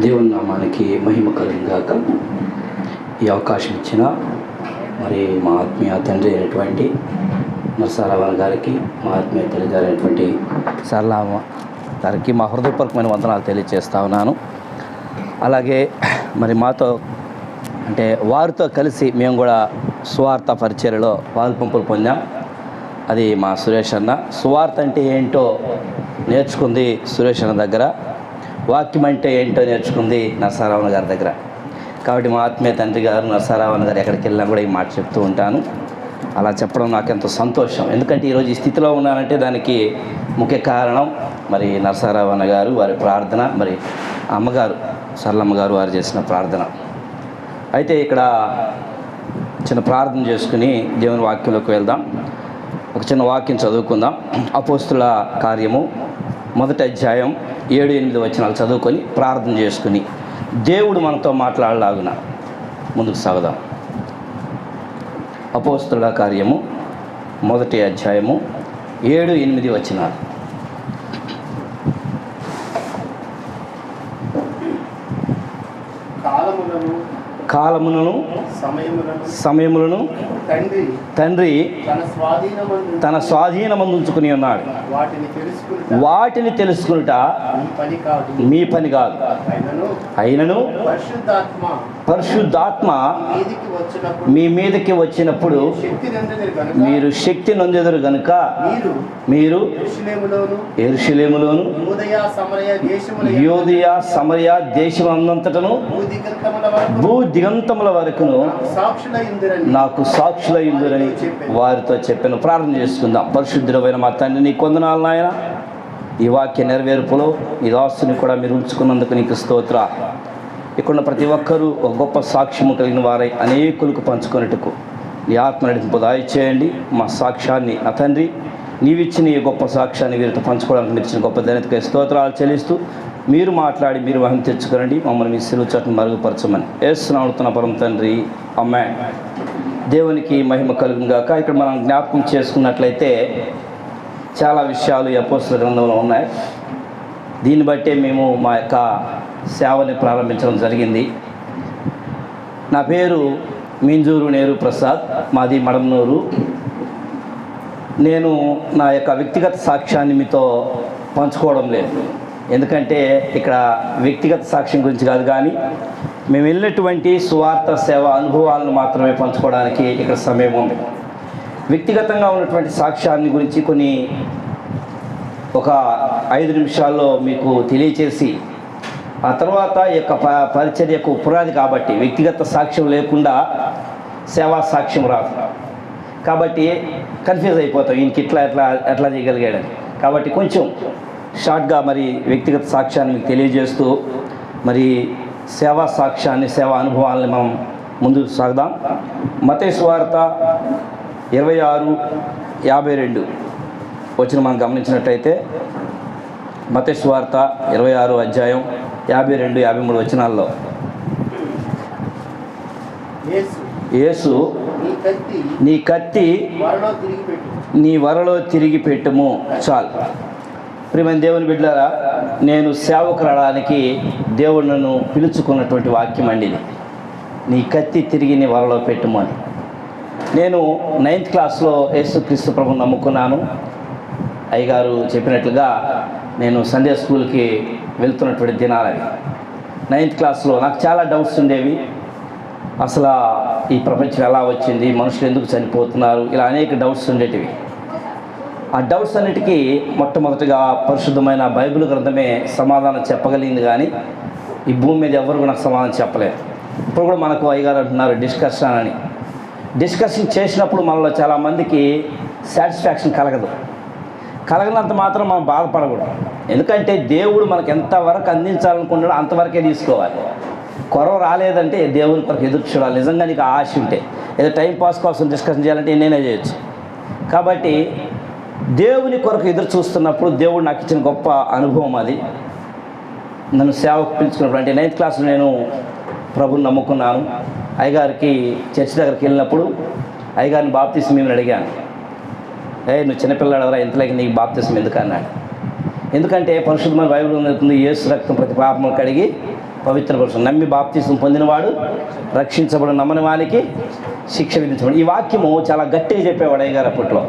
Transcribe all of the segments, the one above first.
దేవుని నామానికి మహిమ కలుగుగాక. ఈ అవకాశం ఇచ్చిన మరి మా ఆత్మీయ తండ్రి అయినటువంటి నరసారావణ గారికి, మా ఆత్మీయ తల్లి అయినటువంటి సరళమ్మ గారికి మా హృదయపూర్వకమైన వందనాలు తెలియజేస్తా ఉన్నాను. అలాగే మరి మాతో అంటే వారితో కలిసి మేము కూడా సువార్త పరిచర్యలో పాలుపంపులు పొందాం. అది మా సురేష్ అన్న. సువార్త అంటే ఏంటో నేర్చుకుంది సురేష్ అన్న దగ్గర, వాక్యం అంటే ఏంటో నేర్చుకుంది నరసారావణ గారి దగ్గర. కాబట్టి మా ఆత్మీయ తండ్రి గారు నరసారావణ గారు ఎక్కడికి వెళ్ళినా కూడా ఈ మాట చెప్తూ ఉంటాను. అలా చెప్పడం నాకు ఎంతో సంతోషం. ఎందుకంటే ఈరోజు ఈ స్థితిలో ఉన్నానంటే దానికి ముఖ్య కారణం మరి నరసారావణ గారు, వారి ప్రార్థన, మరి అమ్మగారు సరళమ్మ గారు వారు చేసిన ప్రార్థన. అయితే ఇక్కడ చిన్న ప్రార్థన చేసుకుని దేవుని వాక్యంలోకి వెళ్దాం. ఒక చిన్న వాక్యం చదువుకుందాం. అపోస్తుల కార్యము 1వ అధ్యాయం 7-8 వచనాలు చదువుకొని ప్రార్థన చేసుకుని దేవుడు మనతో మాట్లాడలాగున ముందుకు సాగుదాం. అపోస్తుల కార్యము 1వ అధ్యాయము 7-8 వచనాలు. కాలములను సమయములను తండ్రి తన స్వాధీనమందు ఉంచుకుని ఉన్నాడు. వాటిని తెలుసుకునుట మీ పని కాదు. అయినను పరిశుద్ధాత్మ మీ మీదకి వచ్చినప్పుడు మీరు శక్తి నొందెదరు గనుక మీరు యెరూషలేములోను యూదయ సమరయ దేశమంతటను భూ దిగంతముల వరకును నాకు సాక్షులయ్యుందురని వారితో చెప్పాను. ప్రార్థన చేసుకుందాం. పరిశుద్ధుడైన మా తండ్రి, నీ కొందనాలు నాయన, ఈ వాక్య నెరవేర్పులో ఈ దాసుని కూడా మీరు ఉంచుకున్నందుకు నీకు స్తోత్ర. ఇక్కడ ప్రతి ఒక్కరూ ఒక గొప్ప సాక్ష్యము కలిగిన వారై అనేకులకు పంచుకునేట్టుకు నీ ఆత్మ నడిపింపు దయచేయండి. మా సాక్ష్యాన్ని నా తండ్రి నీవిచ్చిన ఈ గొప్ప సాక్ష్యాన్ని వీరితో పంచుకోవడానికి మీరు ఇచ్చిన గొప్ప ధన్యతకై స్తోత్రాలు చెల్లిస్తూ మీరు మాట్లాడి మీరు వహం తెచ్చుకోనండి. మమ్మల్ని మీ సిలువ చాటును మరుగుపరచమని యేసునామమున పరమ తండ్రి, ఆమేన్. దేవునికి మహిమ కలుగుగాక. ఇక్కడ మనం జ్ఞాపకం చేసుకున్నట్లయితే చాలా విషయాలు ఈ అపోస్తల గ్రంథంలో ఉన్నాయి. దీన్ని బట్టే మేము మా యొక్క సేవని ప్రారంభించడం జరిగింది. నా పేరు మింజూరు నేరు ప్రసాద్, మాది మడమనూరు. నేను నా యొక్క వ్యక్తిగత సాక్ష్యాన్ని మీతో పంచుకోవడం లేదు. ఎందుకంటే ఇక్కడ వ్యక్తిగత సాక్ష్యం గురించి కాదు, కానీ మేము వెళ్ళినటువంటి సువార్త సేవ అనుభవాలను మాత్రమే పంచుకోవడానికి ఇక్కడ సమయం ఉంది. వ్యక్తిగతంగా ఉన్నటువంటి సాక్ష్యాన్ని గురించి కొన్ని ఒక 5 నిమిషాల్లో మీకు తెలియచేసి ఆ తర్వాత ఈ యొక్క పరిచర్యకు పునాది కాబట్టి వ్యక్తిగత సాక్ష్యం లేకుండా సేవా సాక్ష్యం రాదు. కాబట్టి కన్ఫ్యూజ్ అయిపోతాం, ఈయనకి ఎట్లా చేయగలిగాడని. కాబట్టి కొంచెం షార్ట్గా మరి వ్యక్తిగత సాక్ష్యాన్ని మీకు తెలియజేస్తూ మరి సేవా సాక్ష్యాన్ని, సేవా అనుభవాలని మనం ముందుకు సాగుదాం. మత్తయి సువార్త 26:52 వచ్చిన మనం గమనించినట్టయితే మత్తయి సువార్త 26వ అధ్యాయం 52-53 వచనాల్లో యేసు నీ కత్తి నీ వరలో తిరిగి పెట్టుము. చాలు. ప్రియమైన దేవుని బిడ్డలారా, నేను సేవకు రావడానికి దేవుడు నన్ను పిలుచుకున్నటువంటి వాక్యం అండి ఇది. నీ కత్తి తిరిగి నీ వరలో పెట్టుము అని. నేను 9th క్లాస్లో యేసుక్రీస్తు ప్రభువుని నమ్ముకున్నాను. అయ్యగారు చెప్పినట్లుగా నేను సండే స్కూల్కి వెళ్తున్నటువంటి దినాలవి. 9th క్లాస్లో నాకు చాలా డౌట్స్ ఉండేవి. అసలు ఈ ప్రపంచం ఎలా వచ్చింది, మనుషులు ఎందుకు చనిపోతున్నారు, ఇలా అనేక డౌట్స్ ఉండేటివి. ఆ డౌట్స్ అన్నిటికీ మొట్టమొదటిగా పరిశుద్ధమైన బైబిల్ గ్రంథమే సమాధానం చెప్పగలిగింది, కానీ ఈ భూమి మీద ఎవరు నాకు సమాధానం చెప్పలేదు. ఇప్పుడు కూడా మనకు అయ్యగారు అంటున్నారు డిస్కషన్ అని. డిస్కషన్ చేసినప్పుడు మనలో చాలామందికి సాటిస్ఫాక్షన్ కలగనంత మాత్రం మనం బాధపడకూడదు. ఎందుకంటే దేవుడు మనకు ఎంతవరకు అందించాలనుకుంటాడో అంతవరకే తీసుకోవాలి. కొరవ రాలేదంటే దేవుని కొరకు ఎదురు చూడాలి. నిజంగా నీకు ఆశ ఉంటే ఏదో టైంపాస్ కోసం డిస్కషన్ చేయాలంటే నేనే చేయొచ్చు. కాబట్టి దేవుని కొరకు ఎదురు చూస్తున్నప్పుడు దేవుడు నాకు ఇచ్చిన గొప్ప అనుభవం అది. నన్ను సేవకు పిలుచుకున్నప్పుడు అంటే 9th క్లాస్లో నేను ప్రభుని నమ్ముకున్నాను. అయ్యగారికి చర్చి దగ్గరికి వెళ్ళినప్పుడు అయ్యగారిని బాప్తిసం ఏమని అడిగాను. నువ్వు చిన్నపిల్లాడవరా, ఇంతలోకి నీకు బాప్తిసం ఎందుకు అన్నాడు. ఎందుకంటే పరిశుద్ధమైన బైబిల్ జరుగుతుంది, యేసు రక్తం ప్రతి పాపము కడిగి పవిత్రపరచు. నమ్మి బాప్తిసం పొందినవాడు రక్షించబడు, నమ్మని వానికి శిక్ష విధించబడు. ఈ వాక్యము చాలా గట్టిగా చెప్పేవాడు అయ్యగారు అప్పట్లో.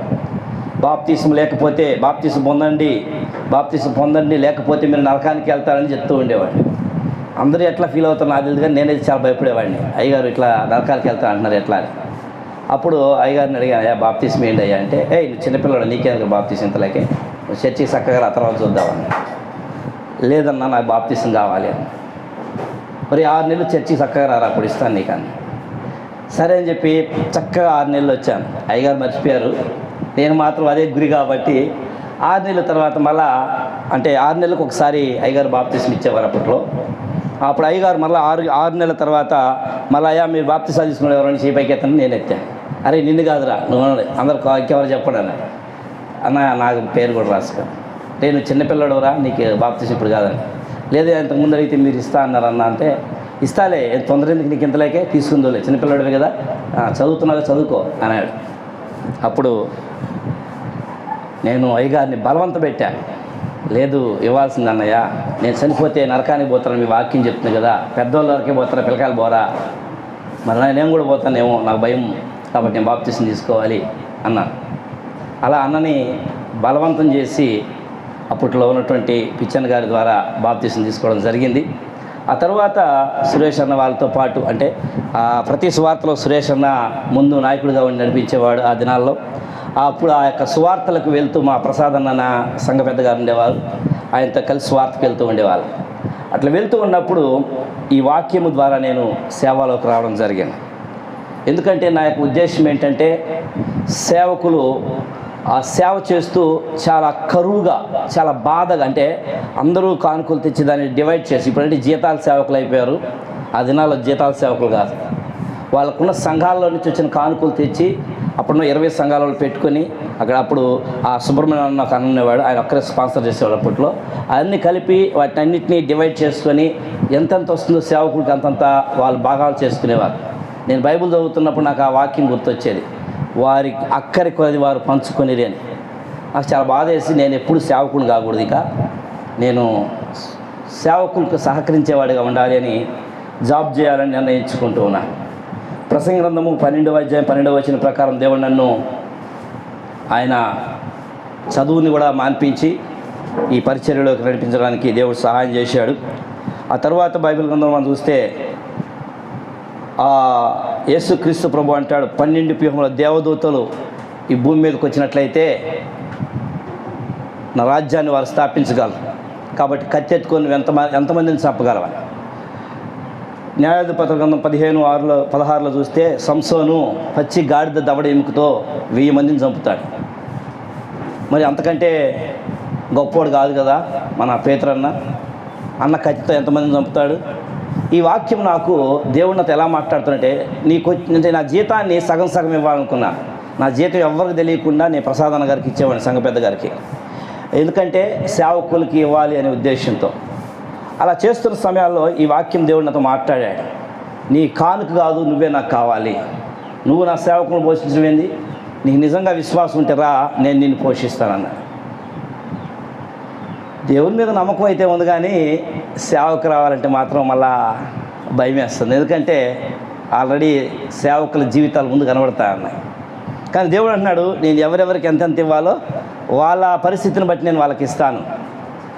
బాప్తిసం లేకపోతే బాప్తిసం పొందండి లేకపోతే మీరు నరకానికి వెళ్తారని చెప్తూ ఉండేవాడు. అందరూ ఎట్లా ఫీల్ అవుతారు నాకు తెలియదు, కానీ నేనైతే చాలా భయపడేవాడిని. అయ్యగారు ఇట్లా నరకానికి వెళ్తా అంటున్నారు ఎట్లా అని. అప్పుడు అయ్యగారిని అడిగాను, అయ్యా బాప్తిసం ఏంటి అయ్యా అంటే, నువ్వు చిన్నపిల్లడు నీకేందుకు బాప్తిసం ఇంతలోకే, నువ్వు చర్చికి చక్కగా ఆ తర్వాత చూద్దామని. లేదన్నా నాకు బాప్తిసం కావాలి అని. మరి 6 నెలలు చర్చికి చక్కగా రారా అప్పుడు ఇస్తాను నీకు అని. సరే అని చెప్పి చక్కగా 6 నెలలు వచ్చాను. అయ్యగారు మర్చిపోయారు, నేను మాత్రం అదే గురి కాబట్టి 6 నెలల తర్వాత మళ్ళా అంటే 6 నెలలకు ఒకసారి అయ్యగారు బాప్తిసం ఇచ్చేవారు అప్పట్లో. అప్పుడు అయ్యగారు మళ్ళీ 6 నెలల తర్వాత మళ్ళీ అయ్యా మీరు బాప్తిసాలు తీసుకునే ఎవరైనా చేపైకి ఎత్తాను నేను ఎత్తాను. అరే నిన్ను కాదురా నువ్వు అందరు ఇంకెవరు చెప్పండి అన్న నాకు పేరు కూడా రాసుకో, నేను చిన్నపిల్లడురా నీకు బాప్తిసం ఇప్పుడు కాదని. లేదు ఇంతకుముందు అడిగితే మీరు ఇస్తా అన్నారు అన్న అంటే, ఇస్తాలే తొందర ఎందుకు నీకు ఇంతలేకే తీసుకుందోలే చిన్నపిల్లడివి కదా చదువుతున్నాగా చదువుకో అన్నాడు. అప్పుడు నేను అయ్యగారిని బలవంత పెట్టాను, లేదు ఇవ్వాల్సింది అన్నయ్య, నేను చనిపోతే నరకానికి పోతాను మీ వాక్యం చెప్తుంది కదా, పెద్దవాళ్ళ వరకే పోతారా పిల్లకాయలు పోరా, మరి నేను కూడా పోతానేమో నాకు భయం కాబట్టి నేను బాప్తిసం తీసుకోవాలి అన్నాను. అలా అన్నని బలవంతం చేసి అప్పట్లో ఉన్నటువంటి పిచ్చన్న గారి ద్వారా బాప్తిసం తీసుకోవడం జరిగింది. ఆ తర్వాత సురేష్ అన్న వాళ్ళతో పాటు అంటే ప్రతి సువార్తలో సురేష్ అన్న ముందు నాయకుడిగా ఉండి నడిపించేవాడు ఆ దినాల్లో. అప్పుడు ఆ యొక్క సువార్తలకు వెళ్తూ మా ప్రసాద్ అన్న నా సంఘ పెద్దగారు ఉండేవారు, ఆయనతో కలిసి సువార్తకు వెళ్తూ ఉండేవాళ్ళు. అట్లా వెళ్తూ ఉన్నప్పుడు ఈ వాక్యము ద్వారా నేను సేవలోకి రావడం జరిగింది. ఎందుకంటే నా యొక్క ఉద్దేశం ఏంటంటే సేవకులు ఆ సేవ చేస్తూ చాలా కరువుగా చాలా బాధగా, అంటే అందరూ కానుకలు తెచ్చి దాన్ని డివైడ్ చేసి, ఇప్పుడంటే జీతాల సేవకులు అయిపోయారు, ఆ దినాల్లో జీతాల సేవకులు కాదు, వాళ్ళకున్న సంఘాల్లో నుంచి వచ్చిన కానుకలు తెచ్చి అప్పుడు 20 సంఘాలలో పెట్టుకొని అక్కడ అప్పుడు ఆ సుబ్రహ్మణ్యం నాకు అన్నవాడు, ఆయన ఒక్కరే స్పాన్సర్ చేసేవాడు అప్పట్లో. అవన్నీ కలిపి వాటిని అన్నింటినీ డివైడ్ చేసుకొని ఎంతెంత వస్తుందో సేవకుడికి అంతంత వాళ్ళు భాగాలు చేసుకునేవారు. నేను బైబిల్ చదువుతున్నప్పుడు నాకు ఆ వాక్యం గుర్తొచ్చేది, వారి అక్కరి కొద్ది వారు పంచుకొనిరి అని. నాకు చాలా బాధ వేసి నేను ఎప్పుడు సేవకుని కాకూడదు, ఇక నేను సేవకులకు సహకరించేవాడిగా ఉండాలి అని జాబ్ చేయాలని నిర్ణయించుకుంటూ ఉన్నాను. ప్రసంగ గ్రంథము 12వ అధ్యాయం 12వ వచనం ప్రకారం దేవుడు నన్ను ఆయన చదువుని కూడా మాన్పించి ఈ పరిచర్యలోకి నడిపించడానికి దేవుడు సహాయం చేశాడు. ఆ తర్వాత బైబిల్ గ్రంథం మనం చూస్తే యేసుక్రీస్తు ప్రభు అంటాడు, 12 వ్యూహముల దేవదూతలు ఈ భూమి మీదకి వచ్చినట్లయితే నా రాజ్యాన్ని వారు స్థాపించగలరు, కాబట్టి కత్తెత్తుకొని ఎంతమందిని చంపగలవని. న్యాయాధిపతుల గ్రంథం 15:16 చూస్తే సంసోను పచ్చి గాడిద దవడ ఎముకతో 1000 మందిని చంపుతాడు. మరి అంతకంటే గొప్పవాడు కాదు కదా మన పేతురన్న, అన్న కత్తితో ఎంతమందిని చంపుతాడు. ఈ వాక్యం నాకు దేవుడు నాతో ఎలా మాట్లాడుతుంటే, అంటే నా జీతాన్ని సగం సగం ఇవ్వాలనుకున్నా, నా జీతం ఎవరికి తెలియకుండా నేను ప్రసాద్ అన్న గారికి ఇచ్చేవాడిని, సంఘ పెద్ద గారికి, ఎందుకంటే సేవకులకి ఇవ్వాలి అనే ఉద్దేశంతో. అలా చేస్తున్న సమయాల్లో ఈ వాక్యం దేవుడు నాతో మాట్లాడాడు, నీ కానుక కాదు నువ్వే నాకు కావాలి, నువ్వు నా సేవకులను పోషించవేంది, నీకు నిజంగా విశ్వాసం ఉంటే రా నేను నిన్ను పోషిస్తానన్నాడు. దేవుని మీద నమ్మకం అయితే ఉంది, కానీ సేవకు రావాలంటే మాత్రం మళ్ళా భయం వేస్తుంది, ఎందుకంటే ఆల్రెడీ సేవకుల జీవితాలు ముందు కనబడతా ఉన్నాయి. కానీ దేవుడు అంటున్నాడు, నేను ఎవరెవరికి ఎంతెంత ఇవ్వాలో వాళ్ళ పరిస్థితిని బట్టి నేను వాళ్ళకి ఇస్తాను,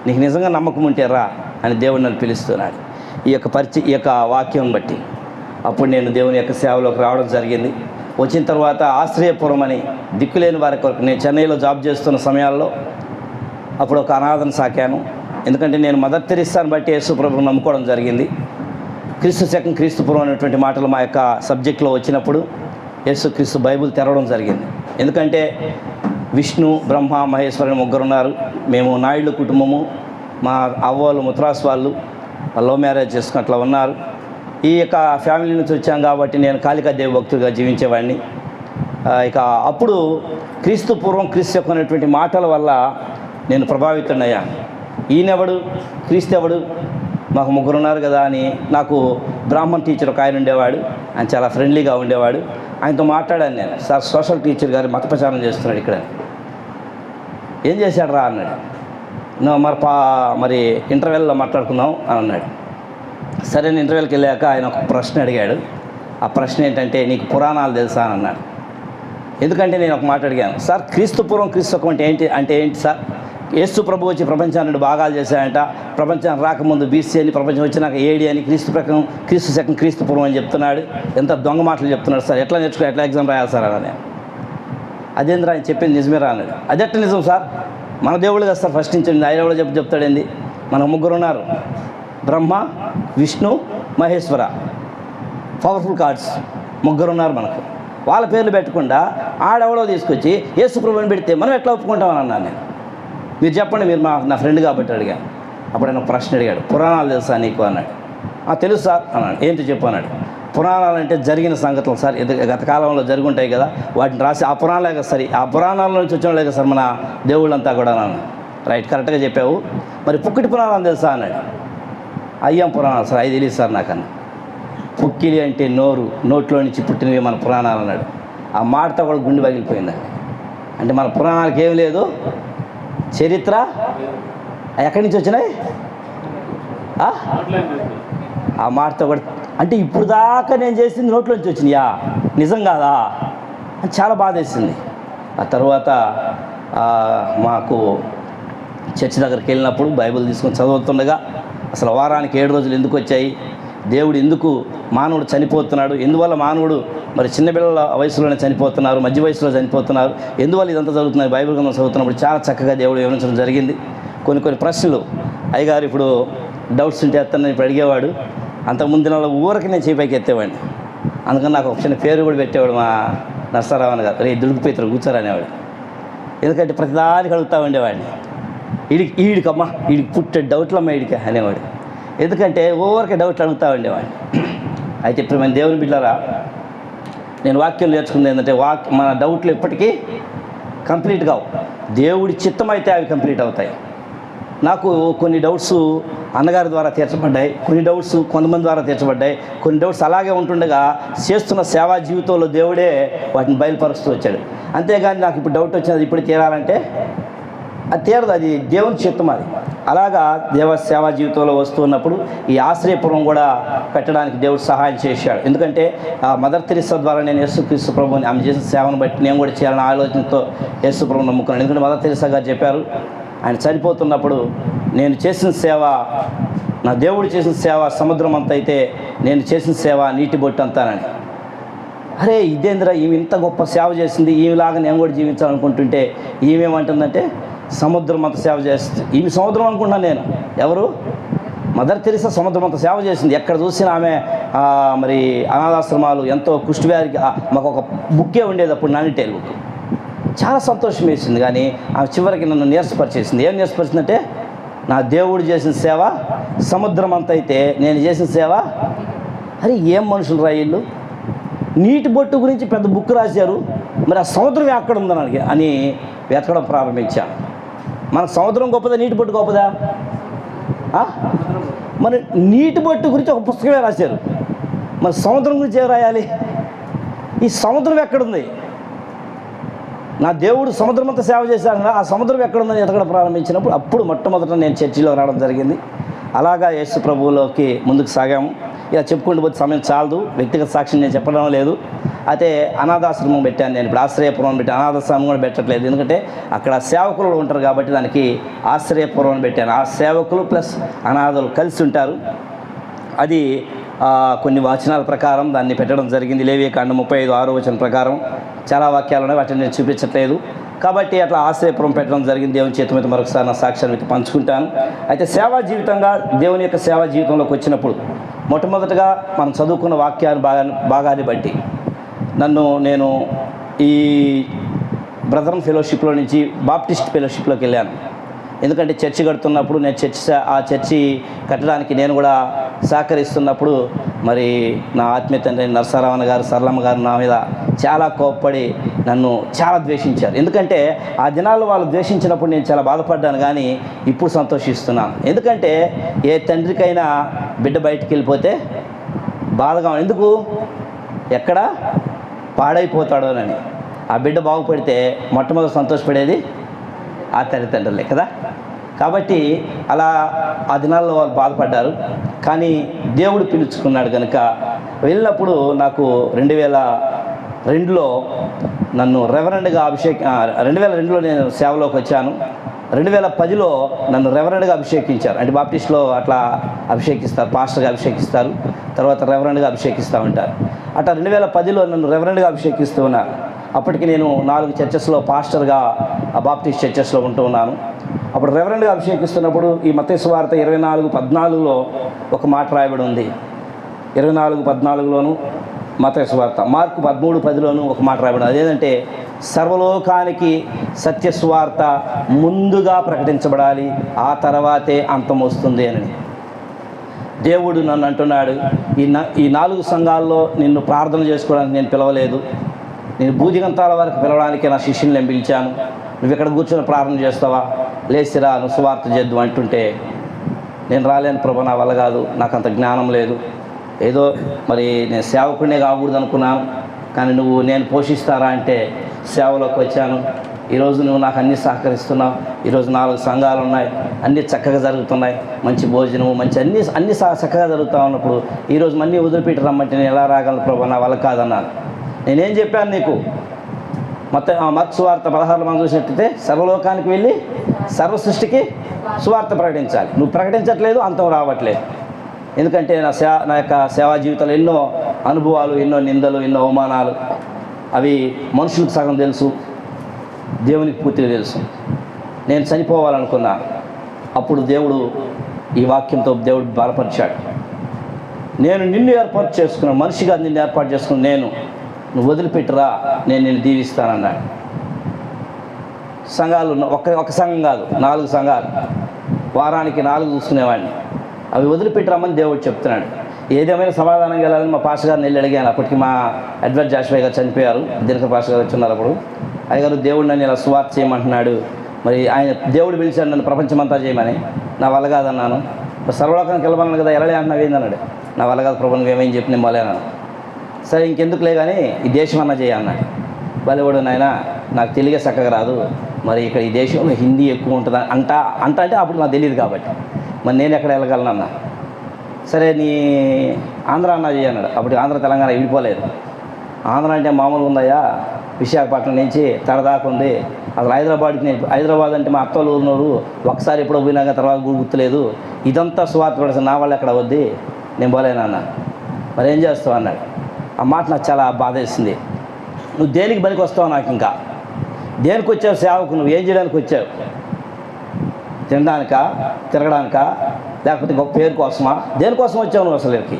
నీకు నిజంగా నమ్మకం ఉంటే రా అని దేవుడు నన్ను పిలుస్తున్నాడు ఈ యొక్క వాక్యం బట్టి. అప్పుడు నేను దేవుని యొక్క సేవలోకి రావడం జరిగింది. వచ్చిన తర్వాత ఆశ్రయపురం అని దిక్కులేని వారి కొరకు, నేను చెన్నైలో జాబ్ చేస్తున్న సమయాల్లో అప్పుడు ఒక అనాథను సాకాను. ఎందుకంటే నేను మదర్ తెరిసాను బట్టి యేసు ప్రభువును నమ్ముకోవడం జరిగింది. క్రీస్తు శకం క్రీస్తుపురం అనేటువంటి మాటలు మా యొక్క సబ్జెక్ట్లో వచ్చినప్పుడు యేసుక్రీస్తు బైబిల్ తెరవడం జరిగింది. ఎందుకంటే విష్ణు బ్రహ్మ మహేశ్వరుని 3 ఉన్నారు. మేము నాయుడు కుటుంబము, మా అవ్వలు ముత్రాస్ వాళ్ళు లవ్ మ్యారేజ్ చేసుకుని అట్లా ఉన్నారు. ఈ యొక్క ఫ్యామిలీ నుంచి వచ్చాం కాబట్టి నేను కాళికాదేవి భక్తుడిగా జీవించేవాడిని. ఇక అప్పుడు క్రీస్తు పూర్వం క్రీస్తు యొక్క అనేటువంటి మాటల వల్ల నేను ప్రభావితుడయ్యాను. ఈయనెవడు, క్రీస్తు ఎవడు, మాకు 3 ఉన్నారు కదా అని. నాకు బ్రాహ్మణ్ టీచర్ ఒక ఆయన ఉండేవాడు, ఆయన చాలా ఫ్రెండ్లీగా ఉండేవాడు. ఆయనతో మాట్లాడాను నేను, సార్ సోషల్ టీచర్ గారు మత ప్రచారం చేస్తున్నాడు ఇక్కడ, ఏం చేశాడు రా అన్నాడు. మరి ఇంటర్వెల్లో మాట్లాడుకుందాం అని అన్నాడు. సరే నేను ఇంటర్వ్యూకి వెళ్ళాక ఆయన ఒక ప్రశ్న అడిగాడు. ఆ ప్రశ్న ఏంటంటే, నీకు పురాణాలు తెలుసా అని అన్నాడు. ఎందుకంటే నేను ఒక మాట అడిగాను, సార్ క్రీస్తు పూర్వం క్రీస్తు అంటే ఏంటి సార్? యేసు ప్రభు వచ్చి ప్రపంచాన్ని భాగాలు చేశాయంట, ప్రపంచాన్ని రాకముందు BC అని, ప్రపంచం వచ్చినాక AD అని, క్రీస్తు ప్రకారం క్రీస్తు శకం క్రీస్తు పూర్వం అని చెప్తున్నాడు. ఎంత దొంగ మాటలు చెప్తున్నాడు సార్, ఎట్లా నేర్చుకుని ఎట్లా ఎగ్జామ్ రాయాలి సార్ అని. అదేంద్ర ఆయన చెప్పింది నిజమే రా అన్నాడు. అదెట్ట నిజం సార్, మన దేవుళ్ళు కదా సార్ ఫస్ట్ నుంచి ఆయన ఎవడో చెప్తాడేంది. మనకు 3 ఉన్నారు, బ్రహ్మ, విష్ణు, మహేశ్వర, పవర్ఫుల్ గాడ్స్ 3 ఉన్నారు మనకు. వాళ్ళ పేర్లు పెట్టకుండా ఆడెవడో తీసుకొచ్చి యేసు ప్రభువుని పెడితే మనం ఎట్లా ఒప్పుకుంటామని అన్నాను నేను. మీరు చెప్పండి, మీరు నా ఫ్రెండ్ కాబట్టి అడిగాను. అప్పుడు ఆయన ఒక ప్రశ్న అడిగాడు, పురాణాలు తెలుసా నీకు అన్నాడు. తెలుసు సార్ అన్నాడు. ఏంటి చెప్పు అన్నాడు. పురాణాలు అంటే జరిగిన సంగతులు సార్, గత కాలంలో జరుగుంటాయి కదా, వాటిని రాసి ఆ పురాణాలే కదా సరే, ఆ పురాణాల నుంచి వచ్చినలే కదా సార్ మన దేవుళ్ళంతా కూడా అన్నాను. రైట్, కరెక్ట్గా చెప్పావు. మరి పుక్కిటి పురాణాలు తెలుసా అన్నాడు. అయ్యాం పురాణాలు సార్, అవి తెలియదు సార్ నాకన్నా. పుక్కిలి అంటే నోరు, నోట్లో నుంచి పుట్టినవి మన పురాణాలు అన్నాడు. ఆ మాటతో కూడా గుండె పగిలిపోయిందండి. అంటే మన పురాణాలకు ఏం లేదు, చరిత్ర ఎక్కడి నుంచి వచ్చినాయి ఆ మాటతో కూడా. అంటే ఇప్పుడు దాకా నేను చేసింది నోట్లోంచి వచ్చినాయా, నిజం కాదా అని చాలా బాధ వేసింది. ఆ తర్వాత మాకు చర్చి దగ్గరికి వెళ్ళినప్పుడు బైబిల్ తీసుకొని చదువుతుండగా అసలు వారానికి 7 రోజులు ఎందుకు వచ్చాయి, దేవుడు ఎందుకు మానవుడు చనిపోతున్నాడు, ఎందువల్ల మానవుడు మరి చిన్న పిల్లల వయసులోనే చనిపోతున్నారు, మధ్య వయసులో చనిపోతున్నారు, ఎందువల్ల ఇదంతా జరుగుతున్నారు, బైబిల్ గ్రంథం చదువుతున్నప్పుడు చాలా చక్కగా దేవుడు వివరించడం జరిగింది. కొన్ని ప్రశ్నలు అయ్యగారు ఇప్పుడు డౌట్స్ ఉంటే ఎత్తానని ఇప్పుడు అడిగేవాడు. అంతకుముందు నెల ఊరికి నేను చేపైకి ఎత్తేవాడిని. అందుకని నాకు ఒక చిన్న పేరు కూడా పెట్టేవాడు మా నరసరావణ గారు, రే దుడికిపోతారు కూర్చోరనేవాడు. ఎందుకంటే ప్రతిదానికి అడుగుతూ ఉండేవాడిని, ఈడికమ్మా వీడికి పుట్టే డౌట్లమ్మా వీడికి అనేవాడు. ఎందుకంటే ఊరికే డౌట్లు అడుగుతూ ఉండేవాడిని. అయితే ఇప్పుడు మన దేవుని బిడ్డలారా, నేను వాక్యం నేర్చుకుంది ఏంటంటే, మన డౌట్లు ఎప్పటికీ కంప్లీట్ కావు, దేవుడి చిత్తం అయితే అవి కంప్లీట్ అవుతాయి. నాకు కొన్ని డౌట్స్ అన్నగారి ద్వారా తీర్చబడ్డాయి, కొన్ని డౌట్స్ కొంతమంది ద్వారా తీర్చబడ్డాయి, కొన్ని డౌట్స్ అలాగే ఉంటుండగా చేస్తున్న సేవా జీవితంలో దేవుడే వాటిని బయలుపరుస్తూ వచ్చాడు. అంతేగాని నాకు ఇప్పుడు డౌట్ వచ్చినది ఇప్పుడు తీరాలంటే అది తీరదు, అది దేవుని చిత్తం అది. అలాగా సేవా జీవితంలో వస్తున్నప్పుడు ఈ ఆశ్రయపురం కూడా పెట్టడానికి దేవుడు సహాయం చేశాడు. ఎందుకంటే మదర్ తెరిసా ద్వారా నేను యేసుక్రీస్తు ప్రభువుని ఆమె చేసిన సేవను బట్టి నేను కూడా చేయాలని ఆలోచనతో యేసు ప్రభువుని నమ్ముకున్నాను. ఎందుకంటే మదర్ తెరిసా గారు చెప్పారు, ఆయన చనిపోతున్నప్పుడు నేను చేసిన సేవ, నా దేవుడు చేసిన సేవ సముద్రం అంత అయితే నేను చేసిన సేవ నీటి బొట్టు అంతానని. అరే ఇదేంద్ర, ఈమె ఇంత గొప్ప సేవ చేసింది, ఈమెలాగా నేను కూడా జీవించాలనుకుంటుంటే ఈమెమంటుందంటే సముద్రం అంత సేవ చేస్తుంది. ఈమె సముద్రం అనుకుంటున్నాను నేను. ఎవరు? మదర్ తెరిసా సముద్రం అంత సేవ చేసింది. ఎక్కడ చూసినా ఆమె మరి అనాథాశ్రమాలు, ఎంతో కుష్టివ్యాధికి మాకు ఒక బుక్కే ఉండేది అప్పుడు, నానిటేల్ బుక్. చాలా సంతోషం వేసింది. కానీ ఆమె చివరికి నన్ను నీరసపరిచేసింది. ఏం నీరసపరిచిందంటే, నా దేవుడు చేసిన సేవ సముద్రం అంత అయితే నేను చేసిన సేవ. అరే ఏం మనుషులు రా వీళ్ళు, నీటి బొట్టు గురించి పెద్ద బుక్ రాశారు, మరి ఆ సముద్రం ఎక్కడ ఉందని అని వెతకడం ప్రారంభించాను. మన సముద్రం గొప్పదా, నీటి బొట్టు గొప్పదా? మరి నీటి బొట్టు గురించి ఒక పుస్తకమే రాశారు, మరి సముద్రం గురించి ఏం రాయాలి? ఈ సముద్రం ఎక్కడుంది? నా దేవుడు సముద్రం అంతా సేవ చేశాను, ఆ సముద్రం ఎక్కడుందని ఎతకడం ప్రారంభించినప్పుడు అప్పుడు మొట్టమొదట నేను చర్చిలో రావడం జరిగింది. అలాగా యేసు ప్రభువులోకి ముందుకు సాగాము. ఇలా చెప్పుకుంటూ పోతే సమయం చాలదు, వ్యక్తిగత సాక్ష్యం నేను చెప్పడం లేదు. అయితే అనాథాశ్రమం పెట్టాను నేను, ఇప్పుడు ఆశ్రయపురం పెట్టాను. అనాథాశ్రమం కూడా పెట్టట్లేదు, ఎందుకంటే అక్కడ సేవకులు ఉంటారు కాబట్టి దానికి ఆశ్రయపురం పెట్టాను. ఆ సేవకులు ప్లస్ అనాథలు కలిసి ఉంటారు. అది కొన్ని వచనాల ప్రకారం దాన్ని పెట్టడం జరిగింది. లేవియకాండం 35:6 వచనం ప్రకారం చాలా వాక్యాలు ఉన్నాయి, వాటిని నేను చూపించట్లేదు కాబట్టి అట్లా ఆశ్రయపురం పెట్టడం జరిగింది. దేవుని చేతి మీద మరొకసారి నా సాక్ష్యాన్ని మీకు పంచుకుంటాను. అయితే సేవా జీవితంగా దేవుని యొక్క సేవా జీవితంలోకి వచ్చినప్పుడు మొట్టమొదటిగా మనం చదువుకున్న వాక్యాన్ని భాగాన్ని బట్టి నేను ఈ బ్రదరన్ ఫెలోషిప్లో నుంచి బాప్టిస్ట్ ఫెలోషిప్లోకి వెళ్ళాను. ఎందుకంటే చర్చి కడుతున్నప్పుడు నేను ఆ చర్చి కట్టడానికి నేను కూడా సహకరిస్తున్నప్పుడు మరి నా ఆత్మీయ తండ్రి నరసరావణ గారు, సరళమ్మ గారు నా మీద చాలా కోప్పడి నన్ను చాలా ద్వేషించారు. ఎందుకంటే ఆ దినాల్లో వాళ్ళు ద్వేషించినప్పుడు నేను చాలా బాధపడ్డాను, కానీ ఇప్పుడు సంతోషిస్తున్నాను. ఎందుకంటే ఏ తండ్రికైనా బిడ్డ బయటికి వెళ్ళిపోతే బాధగా, ఎందుకు ఎక్కడ పాడైపోతాడోనని. ఆ బిడ్డ బాగుపడితే మొట్టమొదటి సంతోషపడేది ఆ తల్లిదండ్రులే కదా. కాబట్టి అలా ఆ దినాల్లో వాళ్ళు బాధపడ్డారు. కానీ దేవుడు పిలుచుకున్నాడు కనుక వెళ్ళినప్పుడు నాకు 2002లో నన్ను రెవరెండ్గా 2002లో నేను సేవలోకి వచ్చాను. 2010లో నన్ను రెవరెండ్గా అభిషేకించారు. అంటే బాప్టిస్ట్లో అట్లా అభిషేకిస్తారు, పాస్టర్గా అభిషేకిస్తారు, తర్వాత రెవరెండ్గా అభిషేకిస్తూ ఉంటారు. అట్లా 2010లో నన్ను రెవరెండ్గా అభిషేకిస్తూ ఉన్నారు. అప్పటికి నేను 4 చర్చెస్లో పాస్టర్గా బాప్టిస్ట్ చర్చెస్లో ఉంటూ ఉన్నాను. అప్పుడు రెవరెండ్గా అభిషేకిస్తున్నప్పుడు ఈ మత్తయి సువార్త 24:14లో ఒక మాట రాయబడి ఉంది. 24:14లోను మత్తయి సువార్త, మార్కు 13:10లోను ఒక మాట రాయబడి ఉంది. అదేంటంటే సర్వలోకానికి సత్య సువార్త ముందుగా ప్రకటించబడాలి, ఆ తర్వాతే అంతం వస్తుంది అని దేవుడు నన్ను అంటున్నాడు. ఈ 4 సంఘాల్లో నిన్ను ప్రార్థన చేసుకోవడానికి నేను పిలవలేదు. నేను భూదిగంతాల వరకు పిలవడానికి నా శిష్యుని నేను పిలిచాను. నువ్వు ఇక్కడ కూర్చొని ప్రార్థన చేస్తావా, లేచిరా నువ్వు సువార్త చేద్దు అంటుంటే నేను రాలేను ప్రభు, నా వల్ల కాదు, నాకు అంత జ్ఞానం లేదు, ఏదో మరి నేను సేవకుడినే కాకూడదు అనుకున్నాను, కానీ నేను పోషిస్తారా అంటే సేవలోకి వచ్చాను. ఈరోజు నువ్వు నాకు అన్నీ సహకరిస్తున్నావు. ఈరోజు 4 సంఘాలు ఉన్నాయి, అన్నీ చక్కగా జరుగుతున్నాయి, మంచి భోజనము, మంచి అన్నీ చక్కగా జరుగుతూ ఉన్నప్పుడు ఈరోజు మళ్ళీ వదిలిపెట్టి రమ్మంటే నేను ఎలా రాగలను ప్రభు, నా వల్ల కాదన్నాను. నేనేం చెప్పాను నీకు? మార్కు సువార్త 16 మనం చూసినట్టయితే సర్వలోకానికి వెళ్ళి సర్వ సృష్టికి సువార్త ప్రకటించాలి. నువ్వు ప్రకటించట్లేదు, అంతం రావట్లేదు. ఎందుకంటే నా యొక్క సేవా జీవితంలో ఎన్నో అనుభవాలు, ఎన్నో నిందలు, ఎన్నో అవమానాలు, అవి మనుషులకు సగం తెలుసు, దేవునికి పూర్తిగా తెలుసు. నేను చనిపోవాలనుకున్నాను. అప్పుడు దేవుడు ఈ వాక్యంతో దేవుడు బలపరిచాడు. నేను నిన్ను ఏర్పాటు చేసుకున్నాను, మనిషిగా నిన్ను ఏర్పాటు చేసుకుని నువ్వు వదిలిపెట్టురా, నేను నిన్ను దీవిస్తానన్నాడు. సంఘాలు ఒక సంఘం కాదు, 4 సంఘాలు, వారానికి 4 చూసుకునేవాడిని. అవి వదిలిపెట్టరామని దేవుడు చెప్తున్నాడు. ఏదేమైనా సమాధానం వెళ్ళాలని మా పాస్టర్ గారిని వెళ్ళి అడిగాను. అప్పటికి మా అడ్వైట్ జాషువా గారు చనిపోయారు, దినకర్ పాస్టర్ గారు వచ్చున్నారు. అప్పుడు అయ్యగారు దేవుడు నన్ను ఇలా సువార్త చేయమంటున్నాడు, మరి ఆయన దేవుడు పిలిచాడు నన్ను ప్రపంచమంతా చేయమని. నా వల్ల కాదన్నాను. సర్వలోకానికి వెళ్ళమన్నాను కదా, వెళ్ళలే అంటున్నావు ఏందన్నాడు. నా వల్ల కాదు ప్రభు, నువ్వేమేం చెప్పి నేను పోలేనాను. సరే ఇంకెందుకులే కానీ ఈ దేశం అన్నా చేయన్నాడు. బలివాడు నాయన నాకు తెలుగే చక్కగా రాదు, మరి ఇక్కడ ఈ దేశంలో హిందీ ఎక్కువ ఉంటుందా అంటే అప్పుడు నాకు తెలియదు కాబట్టి మరి నేను ఎక్కడ వెళ్ళగలను. సరే నీ ఆంధ్ర అన్నా చేయన్నాడు. అప్పుడు ఆంధ్ర తెలంగాణ విడిపోలేదు. ఆంధ్ర అంటే మామూలుగా ఉందయ్యా, విశాఖపట్నం నుంచి తడదాకా ఉంది. అసలు హైదరాబాద్ అంటే మా అత్తలు ఊరినోరు, ఒకసారి ఎప్పుడో పోయినాక తర్వాత గుర్తులేదు. ఇదంతా స్వార్థ పడేసి నా వల్ల ఎక్కడ వద్ది, నేను పోలేనన్నా. మరి ఏం చేస్తావు అన్నాడు. ఆ మాట నాకు చాలా బాధ వేసింది. నువ్వు దేనికి పనికి వస్తావు? నాకు ఇంకా దేనికి వచ్చావు సేవకు? నువ్వు ఏం చేయడానికి వచ్చావు? తినడానికా, తిరగడానికా, లేకపోతే గొప్ప పేరు కోసమా? దేనికోసం వచ్చావు నువ్వు అసలు?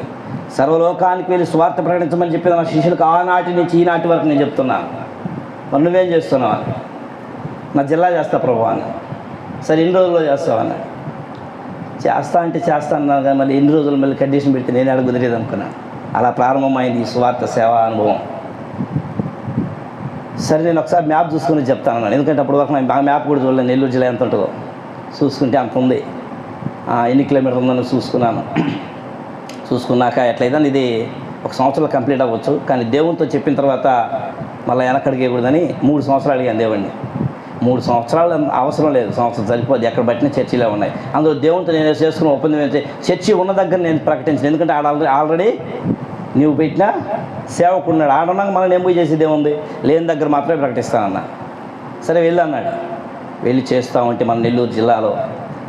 సర్వలోకానికి వెళ్ళి స్వార్థ ప్రకటించమని చెప్పిన నా శిష్యులకు ఆనాటి నుంచి ఈనాటి వరకు నేను చెప్తున్నాను. మరి నువ్వేం చేస్తున్నావు? నా జిల్లా చేస్తా ప్రభు అని. సరే ఎన్ని రోజుల్లో చేస్తావు అన్నాడు. చేస్తా అన్నాను కానీ మళ్ళీ ఎన్ని రోజులు మళ్ళీ కండిషన్ పెడితే నేను అడుగు కుదిరేది అనుకున్నాను. అలా ప్రారంభమైంది ఈ స్వార్థ సేవా అనుభవం. సరే నేను ఒకసారి మ్యాప్ చూసుకుని చెప్తాను. ఎందుకంటే అప్పుడు వరకు నేను మ్యాప్ కూడా చూడలేదు, నెల్లూరు జిల్లా ఎంత ఉంటుందో. చూసుకుంటే అంత ఉంది, ఎన్ని కిలోమీటర్లు ఉందని చూసుకున్నాను. చూసుకున్నాక ఎట్లయితే ఇది 1 సంవత్సరంలో కంప్లీట్ అవ్వచ్చు, కానీ దేవునితో చెప్పిన తర్వాత మళ్ళీ వెనకడిగేయకూడదని 3 సంవత్సరాలు అడిగాను దేవుడిని. 3 సంవత్సరాలు అవసరం లేదు, సంవత్సరం సరిపోద్ది. ఎక్కడ బట్టిన చర్చిలే ఉన్నాయి. అందులో దేవునితో నేను చేసుకున్న ఒప్పందం ఏంటంటే చర్చి ఉన్న దగ్గర నేను ప్రకటించాను. ఎందుకంటే ఆల్రెడీ నువ్వు పెట్టిన సేవకున్నాడు, ఆడన్నాక మనం ఏం పోయి చేసేది ఏముంది, లేని దగ్గర మాత్రమే ప్రకటిస్తానన్నా. సరే వెళ్ళి అన్నాడు. వెళ్ళి చేస్తూ ఉంటే మన నెల్లూరు జిల్లాలో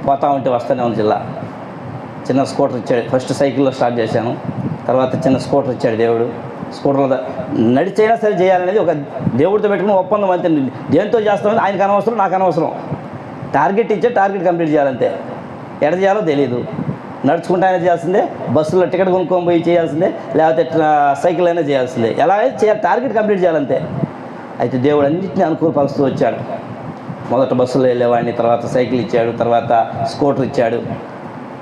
పోతా ఉంటే వస్తూనే ఉంది జిల్లా. చిన్న స్కూటర్ ఇచ్చాడు. ఫస్ట్ సైకిల్లో స్టార్ట్ చేశాను, తర్వాత చిన్న స్కూటర్ ఇచ్చాడు దేవుడు. స్కూటర్లో నడిచైనా సరే చేయాలనేది ఒక దేవుడితో పెట్టుకుని ఒప్పందం అంతే. దేంతో చేస్తామని ఆయనకు అనవసరం, నాకు అనవసరం. టార్గెట్ ఇచ్చే టార్గెట్ కంప్లీట్ చేయాలంతే. ఎక్కడ చేయాలో తెలియదు. నడుచుకుంటూ అయినా చేయాల్సిందే, బస్సులో టికెట్ కొనుక్కొని పోయి చేయాల్సిందే, లేకపోతే సైకిల్ అయినా చేయాల్సిందే. ఎలా అయితే చేయాలి, టార్గెట్ కంప్లీట్ చేయాలంతే. అయితే దేవుడు అన్నింటినీ అనుకూలపరుస్తూ వచ్చాడు. మొదట బస్సులో వెళ్ళేవాడిని, తర్వాత సైకిల్ ఇచ్చాడు, తర్వాత స్కూటర్ ఇచ్చాడు.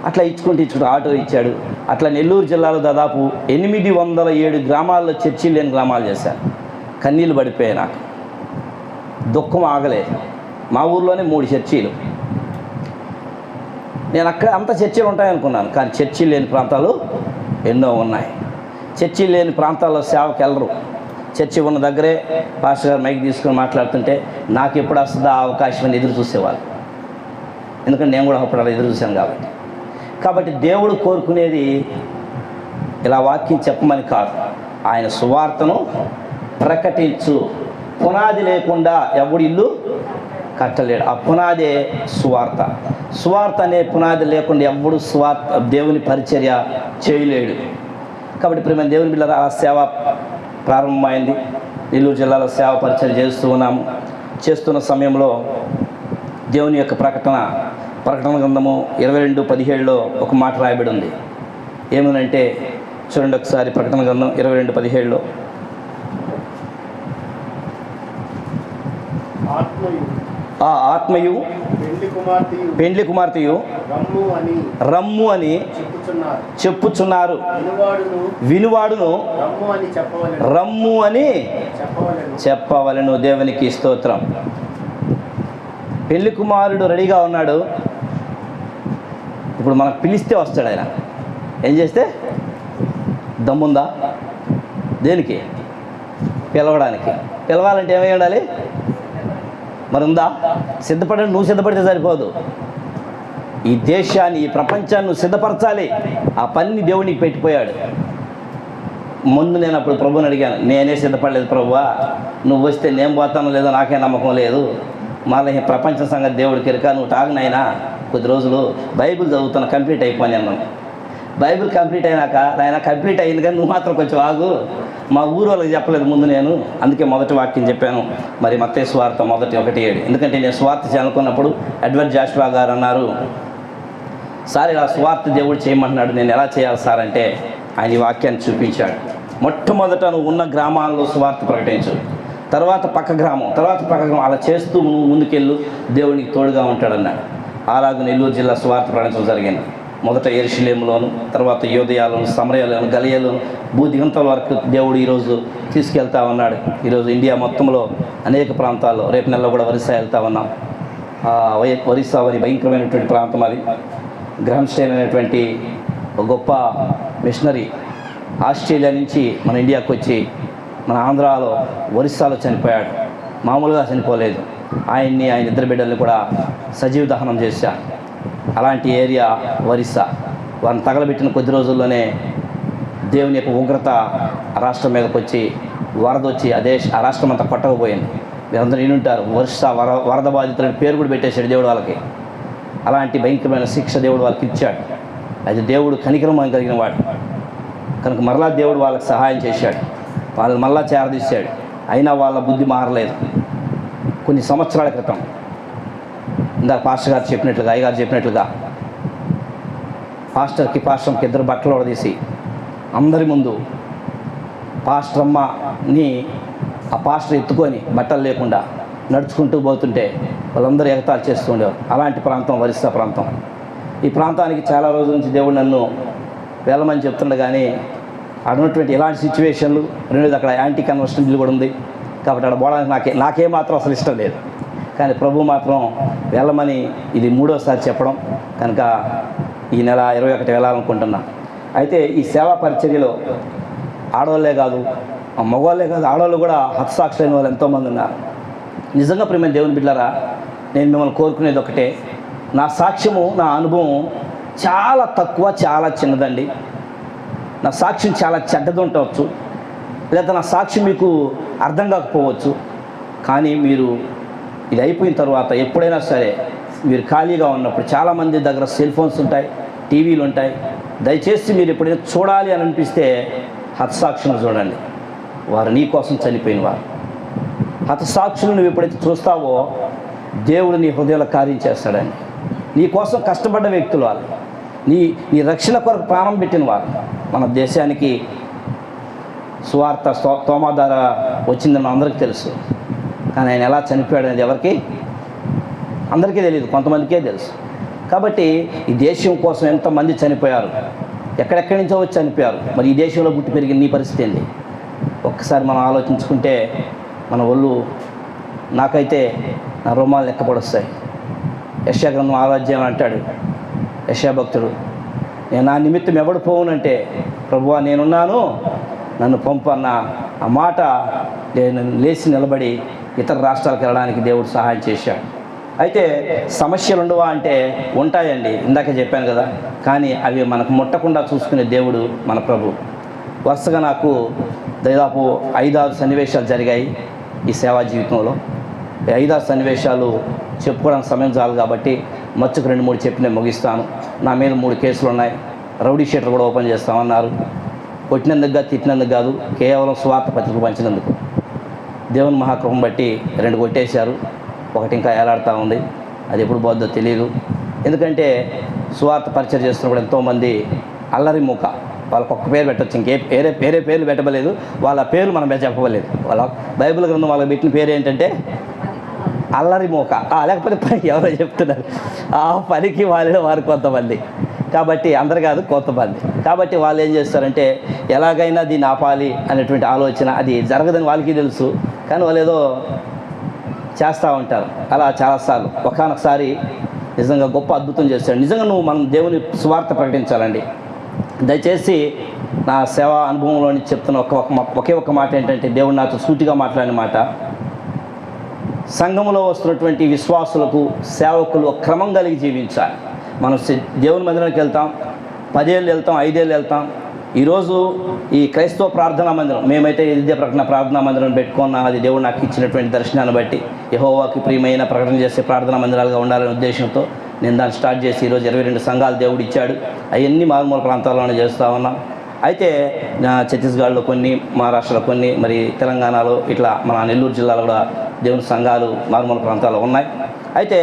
అట్లా ఇచ్చుకుంటూ ఆటో ఇచ్చాడు. అట్లా నెల్లూరు జిల్లాలో దాదాపు 807 గ్రామాల్లో చర్చిలు లేని గ్రామాలు చేశాను. కన్నీళ్ళు పడిపోయాయి నాకు, దుఃఖం ఆగలేదు. మా ఊర్లోనే 3 చర్చీలు. నేను అక్కడ అంత చర్చీలు ఉంటాయనుకున్నాను, కానీ చర్చీలు లేని ప్రాంతాలు ఎన్నో ఉన్నాయి. చర్చీలు లేని ప్రాంతాల్లో సేవకి వెళ్ళరు. చర్చి ఉన్న దగ్గరే పాస్టర్ గారు మైక్ తీసుకొని మాట్లాడుతుంటే నాకు ఎప్పుడు వస్తుందో ఆ అవకాశం అని ఎదురు చూసేవాళ్ళు. ఎందుకంటే నేను కూడా అప్పుడు అలా ఎదురు చూశాను కాబట్టి దేవుడు కోరుకునేది ఇలా వాక్యం చెప్పమని కాదు, ఆయన సువార్తను ప్రకటించు. పునాది లేకుండా ఎవడు ఇల్లు కట్టలేడు. ఆ పునాదే సువార్త. సువార్త అనే పునాది లేకుండా ఎవడు దేవుని పరిచర్య చేయలేడు. కాబట్టి ప్రేమ దేవుని బిడ్డలారా, ఆ సేవ ప్రారంభమైంది. నెల్లూరు జిల్లాలో సేవ పరిచర్య చేస్తున్న సమయంలో దేవుని యొక్క ప్రకటన గ్రంథము 22:17లో ఒక మాట రాయబడి ఉంది. ఏమనంటే చూడండి ఒకసారి, ప్రకటన గ్రంథం 22:17లో, ఆ ఆత్మయు పెండ్లి కుమార్తెయు రమ్ము అని చెప్పుచున్నారు. వినువాడును రమ్ము అని చెప్పవలెను. దేవునికి స్తోత్రం. పెళ్లి కుమారుడు రెడీగా ఉన్నాడు. ఇప్పుడు మనకు పిలిస్తే వస్తాడు ఆయన. ఏం చేస్తే దమ్ముందా? దేనికి? పిలవడానికి. పిలవాలంటే ఏమై ఉండాలి? మరి ఉందా? సిద్ధపడండి. నువ్వు సిద్ధపడితే సరిపోదు. ఈ దేశాన్ని, ఈ ప్రపంచాన్ని నువ్వు సిద్ధపరచాలి. ఆ పని దేవునికి పెట్టిపోయాడు. ముందు నేను అప్పుడు ప్రభుని అడిగాను, నేనే సిద్ధపడలేదు ప్రభువా, నువ్వు వస్తే నేను పోతానో లేదో నాకే నమ్మకం లేదు. మళ్ళీ ఈ ప్రపంచం సంగతి దేవుడికి ఎరక, నువ్వు తాగునైనా కొద్ది రోజులు బైబిల్ చదువుతాను, కంప్లీట్ అయిపోయి అన్నాను. బైబిల్ కంప్లీట్ అయినాక ఆయన కంప్లీట్ అయింది కానీ నువ్వు మాత్రం కొంచెం ఆగు, మా ఊరు వాళ్ళకి చెప్పలేదు ముందు నేను, అందుకే మొదటి వాక్యం చెప్పాను. మరి మత్తయి సువార్త 1:1-7. ఎందుకంటే నేను సువార్త చేయాలనుకున్నప్పుడు ఎడ్వర్డ్ జాషువా గారు అన్నారు, సార్ ఇలా సువార్త దేవుడు చేయమంటున్నాడు, నేను ఎలా చేయాలి సార్ అంటే ఆయన ఈ వాక్యాన్ని చూపించాడు. మొట్టమొదట నువ్వు ఉన్న గ్రామాల్లో సువార్త ప్రకటించు, తర్వాత పక్క గ్రామం అలా చేస్తూ నువ్వు ముందుకెళ్ళు, దేవునికి తోడుగా ఉంటాడన్నాడు. అలాగే నెల్లూరు జిల్లా సువార్త ప్రకటించడం జరిగింది. మొదట యెరూషలేములోను, తర్వాత యోదయలోను, సమరయలోను, గలియలోను, భూదిగంతాల వరకు దేవుడు ఈరోజు తీసుకెళ్తా ఉన్నాడు. ఈరోజు ఇండియా మొత్తంలో అనేక ప్రాంతాల్లో, రేపు నెలలో కూడా ఒరిస్సా వెళ్తా ఉన్నాం. ఒరిస్సా వరి భయంకరమైనటువంటి ప్రాంతం అది. గ్రహం స్టైన్ అనేటువంటి ఒక గొప్ప మిషనరీ ఆస్ట్రేలియా నుంచి మన ఇండియాకు వచ్చి మన ఆంధ్రాలో ఒరిస్సాలో చనిపోయాడు. మామూలుగా చనిపోలేదు. ఆయన ఇద్దరు బిడ్డల్ని కూడా సజీవ దహనం చేశారు. అలాంటి ఏరియా ఒరిస్సా. వారిని తగలబెట్టిన కొద్ది రోజుల్లోనే దేవుని యొక్క ఉగ్రత ఆ రాష్ట్రం మీదకి వచ్చి వరద వచ్చి ఆ రాష్ట్రం అంతా కొట్టకపోయింది. మీరందరూ వినుంటారు, ఒరిస్సా వరద బాధితులని పేరు కూడా పెట్టేశాడు దేవుడు వాళ్ళకి. అలాంటి భయంకరమైన శిక్ష దేవుడు వాళ్ళకి ఇచ్చాడు. అది దేవుడు కనికరం కలిగిన వాడు కనుక మరలా దేవుడు వాళ్ళకి సహాయం చేశాడు. వాళ్ళని మళ్ళా చేరదీశాడు. అయినా వాళ్ళ బుద్ధి మారలేదు. కొన్ని సంవత్సరాల క్రితం ఇందాక పాస్టర్ గారు చెప్పినట్లుగా, అయ్యగారు చెప్పినట్లుగా, పాస్టర్కి ఇద్దరు బట్టలు ఉడదీసి అందరి ముందు పాస్టర్ అమ్మని ఆ పాస్టర్ ఎత్తుకొని బట్టలు లేకుండా నడుచుకుంటూ పోతుంటే వాళ్ళందరూ ఎగతాళి చేస్తూ ఉండేవారు. అలాంటి ప్రాంతం ఒరిస్సా ప్రాంతం. ఈ ప్రాంతానికి చాలా రోజుల నుంచి దేవుడు నన్ను వెళ్ళమని చెప్తుండే కానీ అన్నటువంటి ఇలాంటి సిచ్యువేషన్లు, రెండోది అక్కడ యాంటీ కన్వర్షన్ బిల్ కూడా ఉంది కాబట్టి అక్కడ పోవడానికి నాకేమాత్రం అసలు ఇష్టం లేదు. కానీ ప్రభు మాత్రం వెళ్ళమని ఇది 3వసారి చెప్పడం కనుక ఈ నెల 21 వెళ్ళాలనుకుంటున్నా. అయితే ఈ సేవా పరిచర్యలో ఆడవాళ్ళే కాదు, మగవాళ్ళే కాదు, ఆడవాళ్ళు కూడా హతసాక్షులైన వాళ్ళు ఎంతోమంది ఉన్నారు. నిజంగా ప్రేమ దేవుని బిడ్డలారా, నేను మిమ్మల్ని కోరుకునేది ఒకటే, నా సాక్ష్యము, నా అనుభవం చాలా తక్కువ, చాలా చిన్నదండి. నా సాక్ష్యం చాలా చెడ్డది ఉండవచ్చు, లేదా నా సాక్ష్యం మీకు అర్థం కాకపోవచ్చు. కానీ మీరు ఇది అయిపోయిన తర్వాత ఎప్పుడైనా సరే మీరు ఖాళీగా ఉన్నప్పుడు, చాలామంది దగ్గర సెల్ ఫోన్స్ ఉంటాయి, టీవీలు ఉంటాయి, దయచేసి మీరు ఎప్పుడైనా చూడాలి అని అనిపిస్తే హతసాక్షులను చూడండి. వారు నీ కోసం చనిపోయిన వారు. హతసాక్షులను నువ్వు ఎప్పుడైతే చూస్తావో దేవుడు నీ హృదయాల కార్యం చేస్తాడండి. నీ కోసం కష్టపడ్డ వ్యక్తులు వాళ్ళు, నీ రక్షణ కొరకు ప్రాణం పెట్టిన వారు. మన దేశానికి సువార్త తోమా ద్వారా వచ్చిందని అందరికీ తెలుసు. కానీ ఆయన ఎలా చనిపోయాడు అనేది ఎవరికి అందరికీ తెలియదు, కొంతమందికే తెలుసు. కాబట్టి ఈ దేశం కోసం ఎంతమంది చనిపోయారు, ఎక్కడెక్కడి నుంచో వచ్చి చనిపోయారు. మరి ఈ దేశంలో పుట్టి పెరిగిన నీ పరిస్థితి ఏంటి? ఒక్కసారి మనం ఆలోచించుకుంటే మన ఒళ్ళు, నాకైతే నా రోమాలు లెక్కపడొస్తాయి. యెషయా గ్రంథం 6వ అంటాడు యెషయా భక్తుడు, నేను నా నిమిత్తం ఎవడు పోవునంటే ప్రభువా నేనున్నాను నన్ను పంపు అన్న ఆ మాట నేను లేచి నిలబడి ఇతర రాష్ట్రాలకు వెళ్ళడానికి దేవుడు సహాయం చేశాడు. అయితే సమస్యలు ఉండవా అంటే ఉంటాయండి, ఇందాక చెప్పాను కదా. కానీ అవి మనకు ముట్టకుండా చూసుకునే దేవుడు మన ప్రభు. వరుసగా నాకు దాదాపు 5-6 సన్నివేశాలు జరిగాయి ఈ సేవా జీవితంలో. 5-6 సన్నివేశాలు చెప్పుకోవడానికి సమయం చాలు కాబట్టి మచ్చుకు 2-3 చెప్పి నేను ముగిస్తాను. నా మీద 3 కేసులు ఉన్నాయి. రౌడీ షీటర్ కూడా ఓపెన్ చేస్తామన్నారు. కొట్టినందుకు కాదు, తిట్టినందుకు కాదు, కేవలం స్వార్థ పత్రిక పంచినందుకు. దేవుని మహాకృపను బట్టి 2 కొట్టేశారు. ఒకటి ఇంకా ఏలాడుతూ ఉంది. అది ఎప్పుడు పోద్దో తెలియదు. ఎందుకంటే స్వార్థ పరిచయం చేస్తున్నప్పుడు ఎంతోమంది అల్లరి మూక, వాళ్ళకి ఒక్క పేరు పెట్టచ్చు, వేరే పేర్లు పెట్టలేదు. వాళ్ళ పేర్లు మనం చెప్పలేదు. వాళ్ళ బైబిల్ గ్రంథం వాళ్ళకి పెట్టిన పేరు ఏంటంటే అల్లరి మూక. లేకపోతే పని ఎవరో చెప్తున్నారు. ఆ పనికి వారు కొంతమంది, కాబట్టి అందరు కాదు కొంతమంది. కాబట్టి వాళ్ళు ఏం చేస్తారంటే ఎలాగైనా దీన్ని ఆపాలి అనేటువంటి ఆలోచన, అది జరగదని వాళ్ళకి తెలుసు, కానీ వాళ్ళు ఏదో చేస్తూ ఉంటారు. అలా చాలాసార్లు. ఒకసారి నిజంగా గొప్ప అద్భుతం చేస్తాడు. నిజంగా మనం దేవుని సువార్త ప్రకటించాలండి. దయచేసి నా సేవా అనుభవంలో చెప్తున్న ఒకే ఒక్క మాట ఏంటంటే, దేవుడు నాతో సూటిగా మాట్లాడిన మాట, సంఘంలో వస్తున్నటువంటి విశ్వాసులకు, సేవకులు క్రమం కలిగి జీవించాలి. మనం దేవుని మందిరానికి వెళ్తాం, 10 ఏళ్ళు వెళ్తాం, 5 ఏళ్ళు వెళ్తాం. ఈరోజు ఈ క్రైస్తవ ప్రార్థనా మందిరం, మేమైతే విద్యా ప్రకటన ప్రార్థనా మందిరం పెట్టుకున్నాం. అది దేవుడు నాకు ఇచ్చినటువంటి దర్శనాన్ని బట్టి యెహోవాకి ప్రియమైన ప్రకటన చేసే ప్రార్థనా మందిరాలుగా ఉండాలనే ఉద్దేశంతో నేను దాన్ని స్టార్ట్ చేసి ఈరోజు 22 సంఘాలు దేవుడు ఇచ్చాడు. అవన్నీ మారుమూల ప్రాంతాల్లోనే చేస్తూ ఉన్నాం. అయితే ఛత్తీస్గఢ్లో కొన్ని, మహారాష్ట్రలో కొన్ని, మరి తెలంగాణలో, ఇట్లా మన నెల్లూరు జిల్లాలో కూడా దేవుని సంఘాలు మారుమూల ప్రాంతాల్లో ఉన్నాయి. అయితే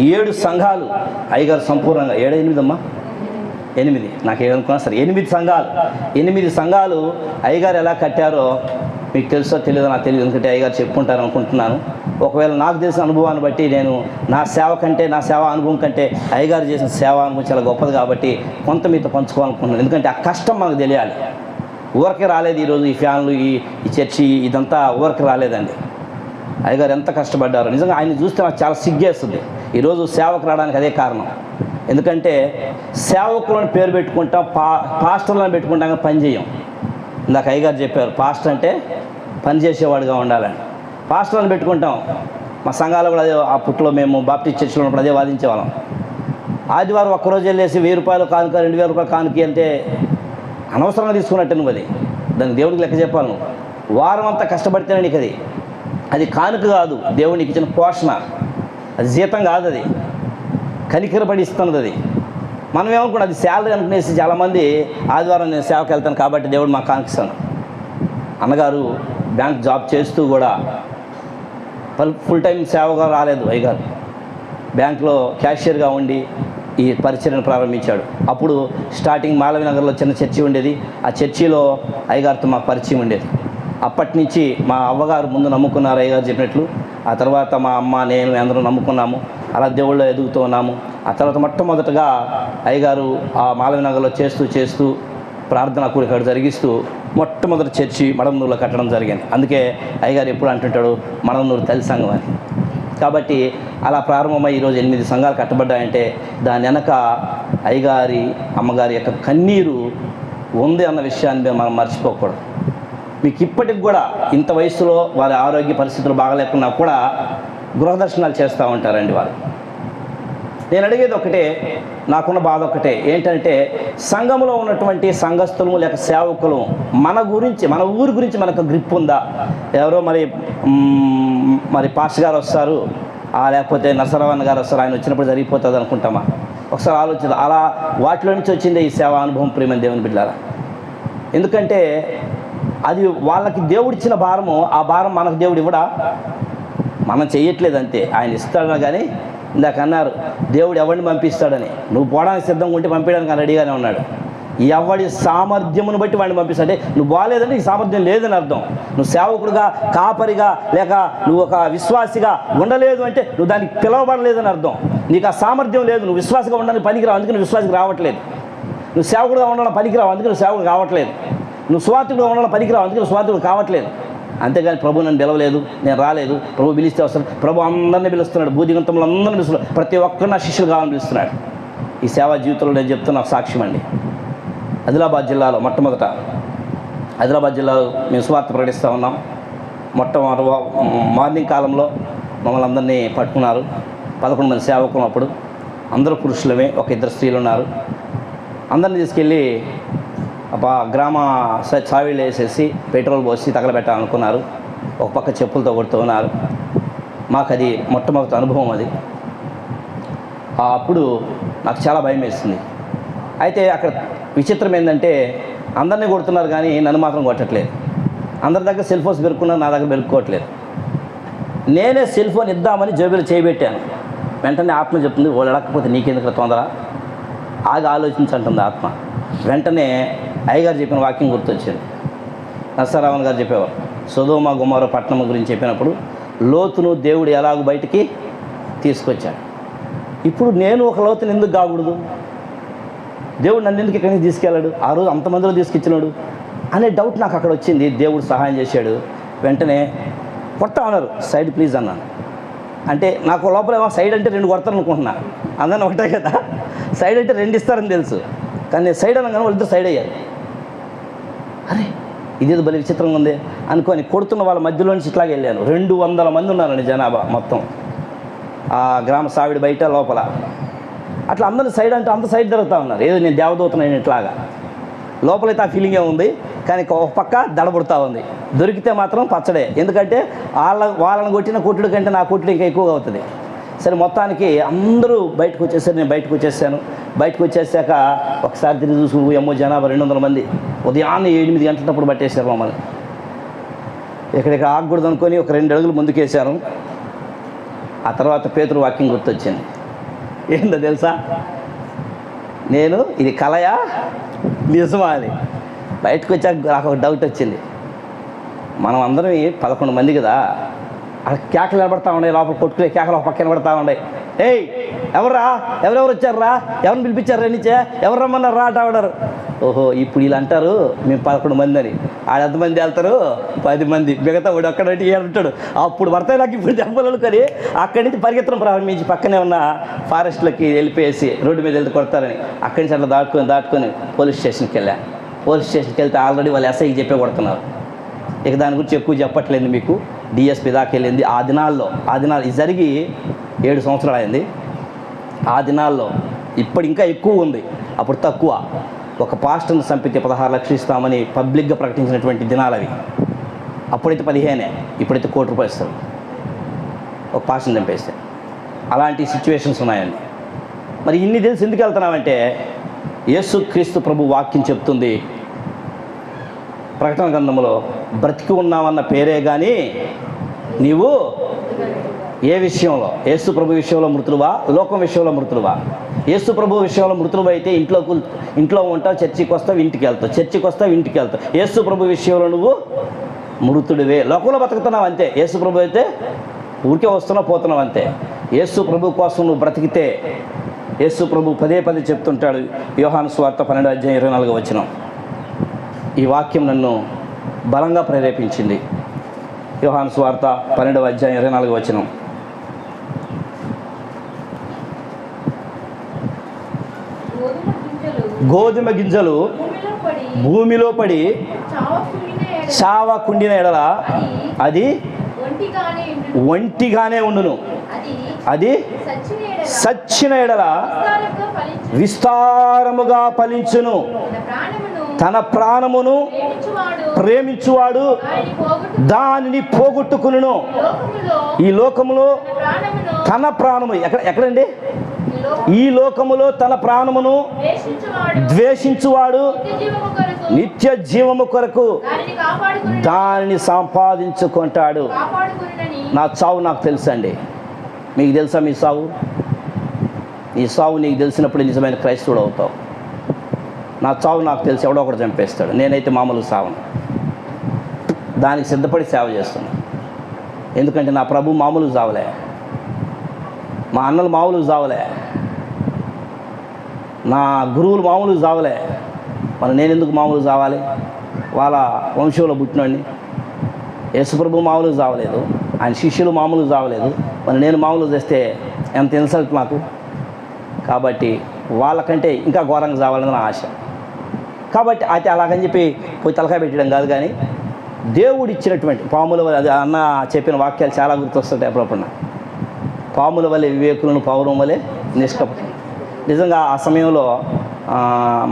7 సంఘాలు అయ్యగారు సంపూర్ణంగా 8 నాకు ఏమనుకున్నా సరే 8 సంఘాలు 8 సంఘాలు అయ్యగారు ఎలా కట్టారో మీకు తెలుసో తెలియదో నాకు తెలియదు, ఎందుకంటే అయ్యగారు చెప్పుకుంటారు అనుకుంటున్నాను. ఒకవేళ నాకు తెలిసిన అనుభవాన్ని బట్టి నేను నా సేవా అనుభవం కంటే అయ్యగారు చేసిన సేవా అనుభవం చాలా గొప్పది కాబట్టి కొంత మీతో పంచుకోవాలనుకుంటున్నాను. ఎందుకంటే ఆ కష్టం మనకు తెలియాలి. ఊరికే రాలేదు ఈరోజు ఈ ఫ్యాన్లు, ఈ చర్చి, ఇదంతా ఊరికే రాలేదండి. అయ్యగారు ఎంత కష్టపడ్డారు. నిజంగా ఆయన చూస్తే నాకు చాలా సిగ్గేస్తుంది. ఈరోజు సేవకు రావడానికి అదే కారణం. ఎందుకంటే సేవకులను పేరు పెట్టుకుంటాం, పాస్టర్లను పెట్టుకుంటాం, పని చేయం. ఇందాక అయ్యగారు చెప్పారు, పాస్టర్ అంటే పని చేసేవాడుగా ఉండాలని. పాస్టర్లను పెట్టుకుంటాం. మా సంఘాలు కూడా అదే, ఆ పుట్టులో మేము బాప్టిస్ట్ చర్చిలో ఉన్నప్పుడు అదే వాదించేవాళ్ళం. ఆదివారం ఒక్కరోజు వెళ్ళేసి 1000 రూపాయలు కానుక, 2000 రూపాయలు కానుక అంటే అనవసరంగా తీసుకున్నట్టు నువ్వు. దానికి దేవుడికి లెక్క చెప్పాలి. నువ్వు వారం అంతా కష్టపడితేనే నీకు అది కానుక కాదు, దేవునికి ఇచ్చిన పోషణ. అది జీతం కాదు, అది కనికరపడి ఇస్తున్నది. అది మనం ఏమనుకుంటే అది శాలరీ అనుకునేసి చాలామంది ఆదివారం నేను సేవకు వెళ్తాను కాబట్టి దేవుడు మాకు కానిస్తాను. అన్నగారు బ్యాంక్ జాబ్ చేస్తూ కూడా ఫుల్ టైం సేవగా రాలేదు. అయ్యగారు బ్యాంకులో క్యాషియర్గా ఉండి ఈ పరిచర్యను ప్రారంభించాడు. అప్పుడు స్టార్టింగ్ మాలవీనగర్లో చిన్న చర్చి ఉండేది. ఆ చర్చిలో అయ్యగారితో మాకు పరిచయం ఉండేది. అప్పటి నుంచి మా అవ్వగారు ముందు నమ్ముకున్నారు అయ్యగారు చెప్పినట్లు. ఆ తర్వాత మా అమ్మ, నేను అందరూ నమ్ముకున్నాము. అలా దేవుళ్ళో ఎదుగుతూ ఉన్నాము. ఆ తర్వాత మొట్టమొదటగా అయ్యగారు ఆ మాలవీనగర్లో చేస్తూ ప్రార్థన కూడిక జరిగిస్తూ మొట్టమొదటి చర్చి మడమనూరులో కట్టడం జరిగింది. అందుకే అయ్యగారు ఎప్పుడు అంటుంటాడు మడమనూరు తల్లి సంఘం అని. కాబట్టి అలా ప్రారంభమై ఈరోజు 8 సంఘాలు కట్టబడ్డాయంటే దాని వెనక అయ్యగారి, అమ్మగారి యొక్క కన్నీరు ఉంది అన్న విషయాన్ని మనం మర్చిపోకూడదు. మీకు ఇప్పటికి కూడా ఇంత వయసులో వారి ఆరోగ్య పరిస్థితులు బాగలేకున్నా కూడా గృహదర్శనాలు చేస్తూ ఉంటారండి వారు. నేను అడిగేది ఒకటే, నాకున్న బాధ ఒకటే ఏంటంటే, సంఘంలో ఉన్నటువంటి సంఘస్థులు లేక సేవకులు మన ఊరి గురించి మనకు గ్రిప్ ఉందా? ఎవరో మరి పాస్టర్ గారు వస్తారు, లేకపోతే నరసరావన్న గారు వస్తారు, ఆయన వచ్చినప్పుడు జరిగిపోతుంది అనుకుంటామా? ఒకసారి ఆలోచించదు. అలా వాటిలో నుంచి వచ్చిందే ఈ సేవా అనుభవం ప్రియమైన దేవుని బిడ్డలారా. ఎందుకంటే అది వాళ్ళకి దేవుడిచ్చిన భారము, ఆ భారం మనకు దేవుడు ఇవ్వడా? మనం చేయట్లేదు అంతే. ఆయన ఇస్తాడు. కానీ ఇందాక అన్నారు దేవుడు ఎవరిని పంపిస్తాడని. నువ్వు పోవడానికి సిద్ధంగా ఉంటే పంపించడానికి రెడీగానే ఉన్నాడు. ఎవడి సామర్థ్యమును బట్టి వాడిని పంపిస్తాడే. నువ్వు బాగాలేదంటే నీ సామర్థ్యం లేదని అర్థం. నువ్వు సేవకుడుగా, కాపరిగా, లేక నువ్వు ఒక విశ్వాసిగా ఉండలేదు అంటే నువ్వు దానికి పిలవబడలేదని అర్థం. నీకు ఆ సామర్థ్యం లేదు. నువ్వు విశ్వాసగా ఉండడానికి పనికిరావు, అందుకే నువ్వు విశ్వాసకి రావట్లేదు. నువ్వు సేవకుడుగా ఉండడం పనికిరావు, అందుకే నువ్వు సేవకుడు కావట్లేదు. నువ్వు స్వార్థకుడుగా ఉండడం పనికిరావు, అందుకే నువ్వు స్వార్థకుడు కావట్లేదు. అంతేగాని ప్రభు నన్ను పిలవలేదు, నేను రాలేదు. ప్రభు పిలిస్తే వస్తాడు. ప్రభు అందరినీ పిలుస్తున్నాడు. భూదిగంతంలో అందరినీ పిలుస్తున్నాడు. ప్రతి ఒక్కరు నా శిష్యులు కావాలని పిలుస్తున్నాడు. ఈ సేవా జీవితంలో నేను చెప్తున్న సాక్ష్యం అండి. ఆదిలాబాద్ జిల్లాలో ఆదిలాబాద్ జిల్లాలో మేము సువార్త ప్రకటిస్తూ ఉన్నాం. మార్నింగ్ కాలంలో మమ్మల్ని అందరినీ పట్టుకున్నారు. 11 మంది సేవకులు అప్పుడు అందరూ పురుషులమే, ఒక 2 స్త్రీలు ఉన్నారు. అందరిని తీసుకెళ్ళి గ్రామ చావిళ్ళు వేసేసి పెట్రోల్ పోసి తగలబెట్టాలనుకున్నారు. ఒక పక్క చెప్పులతో కొడుతూ ఉన్నారు. మాకు అది మొట్టమొదటి అనుభవం అది. అప్పుడు నాకు చాలా భయం వేస్తుంది. అయితే అక్కడ విచిత్రం ఏంటంటే అందరినీ కొడుతున్నారు కానీ నన్ను మాత్రం కొట్టట్లేదు. అందరి దగ్గర సెల్ ఫోన్స్ పెరుక్కున్నారు, నా దగ్గర పెరుక్కోవట్లేదు. నేనే సెల్ ఫోన్ ఇద్దామని జేబులో చేయబెట్టాను. వెంటనే ఆత్మ చెప్తుంది, వాళ్ళు అడగకపోతే నీకెందుకు తొందర, ఆగి ఆలోచించంటుంది ఆత్మ. వెంటనే అయ్యగారు చెప్పిన వాక్యం గుర్తొచ్చింది. నరసరావణ్ గారు చెప్పేవారు, సొదొమ గొమొర్రా పట్టణం గురించి చెప్పినప్పుడు లోతును దేవుడు ఎలాగో బయటికి తీసుకొచ్చాడు. ఇప్పుడు నేను ఒక లోతుని ఎందుకు కాకూడదు? దేవుడు నన్ను ఎందుకు ఇక్కడికి తీసుకెళ్ళాడు? ఆ రోజు అంతమందిలో తీసుకొచ్చినాడు అనే డౌట్ నాకు అక్కడ వచ్చింది. దేవుడు సహాయం చేశాడు. వెంటనే కొడతా ఉన్నారు, సైడ్ ప్లీజ్ అన్నాను. అంటే నాకు లోపల సైడ్ అంటే 2 కొడతాను అనుకుంటున్నా. అందరిని ఒకటే కదా, సైడ్ అంటే 2 ఇస్తారని తెలుసు. కానీ నేను సైడ్ అనగానే వాళ్ళిద్దరు సైడ్ అయ్యారు. అరే ఇదేదో బలి విచిత్రంగా ఉంది అనుకొని కొడుతున్న వాళ్ళ మధ్యలో నుంచి ఇట్లాగే వెళ్ళాను. 200 మంది ఉన్నారండి జనాభా మొత్తం, ఆ గ్రామ సావిడి బయట లోపల. అట్లా అందరూ సైడ్ అంటే అంత సైడ్ జరుగుతూ ఉన్నారు. ఏదో నేను దేవదూతనైన ఇట్లాగా. లోపలైతే ఆ ఫీలింగే ఉంది, కానీ ఒక పక్క దడబుడుతూ ఉంది. దొరికితే మాత్రం పచ్చడే. ఎందుకంటే వాళ్ళని కొట్టిన కొట్టుడు కంటే నా కొట్టుడు ఇంకా ఎక్కువగా అవుతుంది. సరే మొత్తానికి అందరూ బయటకు వచ్చేసారు. నేను బయటకు వచ్చేసాను. బయటకు వచ్చేసాక ఒకసారి తిరిగి చూసుకుని ఏమో జనాభా 200 మంది. ఉదయాన్నే 8 గంటలప్పుడు పట్టేశారు మమ్మల్ని. ఎక్కడికి ఆగకూడదు అనుకొని ఒక 2 అడుగులు ముందుకేశాను. ఆ తర్వాత పేతురు వాక్యం గుర్తొచ్చింది. ఏందో తెలుసా, నేను ఇది కలయా నిజమా అని బయటకు వచ్చాక నాకు ఒక డౌట్ వచ్చింది. మనం అందరం 11 మంది కదా, అక్కడ కేకలు నిలబడతా ఉన్నాయి, లోపల కొట్టుకునే కేకలు ఒక పక్క నిలబడతా ఉన్నాయి. ఏయ్ ఎవర్రా, ఎవరెవరు వచ్చారా, ఎవరిని పిలిపించారు రెండించే, ఎవరు రమ్మన్నారు రా ఆడారు. ఓహో ఇప్పుడు వీళ్ళు అంటారు మేము 11 మంది అని. ఆడ ఎంతమంది వెళ్తారు? 10 మంది. మిగతా వాడు అక్కడంటే ఉంటాడు. అప్పుడు పడతాయి నాకు ఇప్పుడు దెబ్బలు. కానీ అక్కడి నుంచి పరిగెత్తడం ప్రారంభించి పక్కనే ఉన్న ఫారెస్ట్లోకి వెళ్ళిపోయేసి రోడ్డు మీద వెళ్తే కొడతారని అక్కడి నుంచి అట్లా దాటుకొని పోలీస్ స్టేషన్కి వెళ్ళా. పోలీస్ స్టేషన్కి వెళ్తే ఆల్రెడీ వాళ్ళు ఎస్ఐకి చెప్పే కొడుతున్నారు. ఇక దాని గురించి ఎక్కువ చెప్పట్లేదు మీకు. డిఎస్పీ దాకా వెళ్ళింది. ఆ దినాలు ఇది జరిగి 7 సంవత్సరాలు అయింది. ఆ దినాల్లో ఇప్పుడు ఇంకా ఎక్కువ ఉంది, అప్పుడు తక్కువ. ఒక పాస్టర్ని చంపితే 16 లక్షలు ఇస్తామని పబ్లిక్గా ప్రకటించినటువంటి దినాలు అవి. అప్పుడైతే 15, ఇప్పుడైతే ₹1,00,00,000 ఇస్తారు ఒక పాస్టర్ని చంపేస్తే. అలాంటి సిచ్యువేషన్స్ ఉన్నాయండి. మరి ఇన్ని తెలిసి ఎందుకు వెళ్తున్నామంటే యేసుక్రీస్తు ప్రభు వాక్యం చెప్తుంది ప్రకటన గ్రంథంలో, బ్రతికి ఉన్నామన్న పేరే కానీ నీవు ఏ విషయంలో, యేసు ప్రభు విషయంలో మృతులువా, లోకం విషయంలో మృతులువా? యేసు ప్రభు విషయంలో మృతులు అయితే ఇంట్లో ఉంటావు, చర్చికి వస్తావు, ఇంటికి వెళ్తావు, చర్చికి వస్తావు, ఇంటికి వెళ్తావు. యేసు ప్రభు విషయంలో నువ్వు మృతుడివే. లోకంలో బతుకుతున్నావు అంతే. యేసు ప్రభు అయితే ఊరికే వస్తున్నావు పోతున్నావు అంతే. యేసు ప్రభు కోసం నువ్వు బ్రతికితే, యేసు ప్రభు పదే చెప్తుంటాడు. యోహాను సువార్త 12:24 ఈ వాక్యం నన్ను బలంగా ప్రేరేపించింది. యోహాను సువార్త 12:24 గోధుమ గింజలు భూమిలో పడి చావ కుండిన ఎడల అది ఒంటిగానే ఉండును, అది సచ్చిన ఎడల విస్తారముగా ఫలించును. తన ప్రాణమును ప్రేమించువాడు దానిని పోగొట్టుకును. ఈ లోకములో తన ప్రాణము ఎక్కడండి? ఈ లోకములో తన ప్రాణమును ద్వేషించువాడు నిత్య జీవము కొరకు దానిని సంపాదించుకుంటాడు. నా చావు నాకు తెలుసండి. మీకు తెలుసా మీ సావు? ఈ సావు నీకు తెలిసినప్పుడు నిజమైన క్రైస్తవుడు అవుతావు. నా చావు నాకు తెలిసి ఎవడో ఒకటి చంపేస్తాడు. నేనైతే మామూలు సావను. దానికి సిద్ధపడి సేవ చేస్తున్నాను. ఎందుకంటే నా ప్రభు మామూలు చావలే, మా అన్నలు మామూలు చావలే, నా గురువులు మామూలు చావలే. మరి నేను ఎందుకు మామూలు చావాలి? వాళ్ళ వంశంలో పుట్టినోడిని. యేసుప్రభు మామూలు చావలేదు, ఆయన శిష్యులు మామూలు చావలేదు. మరి నేను మామూలు చేస్తే ఎంత ఇన్సల్ట్ నాకు. కాబట్టి వాళ్ళకంటే ఇంకా ఘోరంగా చావాలని నా ఆశ. కాబట్టి అయితే అలాగని చెప్పి పోయి తలకాయ పెట్టడం కాదు, కానీ దేవుడు ఇచ్చినటువంటి పాములు, అది అన్న చెప్పిన వాక్యాలు చాలా గుర్తొస్తుంటాయి అప్పుడప్పుడు. పాముల వలె వివేకులను పౌరం వలె నిష్కపటం. నిజంగా ఆ సమయంలో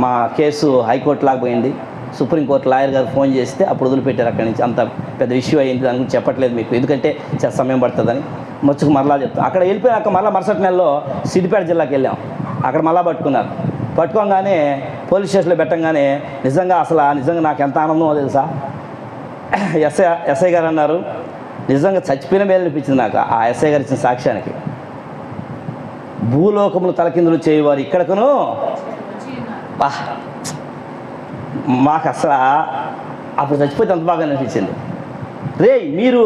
మా కేసు హైకోర్టు లాగా పోయింది. సుప్రీంకోర్టు లాయర్ గారు ఫోన్ చేస్తే అప్పుడు వదిలిపెట్టారు అక్కడి నుంచి. అంత పెద్ద ఇష్యూ అయింది, దాని గురించి చెప్పట్లేదు మీకు, ఎందుకంటే చాలా సమయం పడుతుందని. మచ్చుకు మరలా చెప్తాం. అక్కడ వెళ్ళిపోయాక మరలా మరుసటి నెలలో సిద్దిపేట జిల్లాకి వెళ్ళాం. అక్కడ మళ్ళా పట్టుకున్నారు. పట్టుకోగానే పోలీస్ స్టేషన్లో పెట్టంగానే నిజంగా నాకు ఎంత ఆనందమో తెలుసా. ఎస్ఐ గారు అన్నారు, నిజంగా చచ్చిపోయిన మేలు అనిపించింది నాకు ఆ ఎస్ఐ గారు ఇచ్చిన సాక్ష్యానికి. భూలోకములు తలకిందులు చేయవారు ఇక్కడకును మాకు అసలు అప్పుడు చచ్చిపోతే అంత బాగా అనిపించింది. మీరు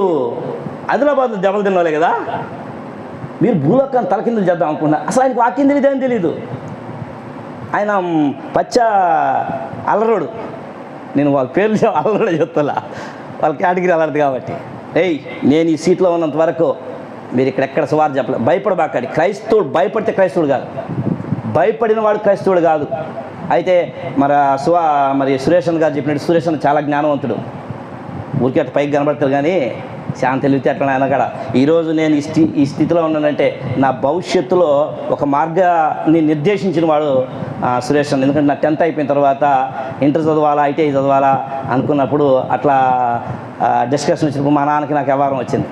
ఆదిలాబాద్లో దెబ్బలు తినవాలే కదా, మీరు భూలోకాన్ని తలకిందులు చేద్దాం అనుకున్నా. అసలు ఆయనకు వాక్యం తెలియదేమని తెలీదు. ఆయన అల్లరోడు, నేను వాళ్ళ పేర్లు అల్లరోడు చెప్తా, వాళ్ళ కేటగిరీ అల్లరదు కాబట్టి. నేను ఈ సీట్లో ఉన్నంత వరకు మీరు ఇక్కడెక్కడ సువార్త చెప్పలేదు. భయపడబాకండి. క్రైస్తవుడు భయపడితే క్రైస్తవుడు కాదు, భయపడిన వాడు క్రైస్తవుడు కాదు. అయితే మరి సురేష్ గారు చెప్పినట్టు సురేష్ చాలా జ్ఞానవంతుడు. ఊరికే అట్లా పైకి కనబడతారు కానీ శాంతి తెలివితే అట్లా ఆయన కూడా. ఈరోజు నేను ఈ స్థితిలో ఉన్నానంటే నా భవిష్యత్తులో ఒక మార్గాన్ని నిర్దేశించిన వాడు సురేష్. ఎందుకంటే నా 10th అయిపోయిన తర్వాత ఇంటర్ చదవాలా ఐటీఐ చదవాలా అనుకున్నప్పుడు అట్లా డిస్కషన్ వచ్చినప్పుడు మా నాన్నకి నాకు వ్యవహారం వచ్చింది.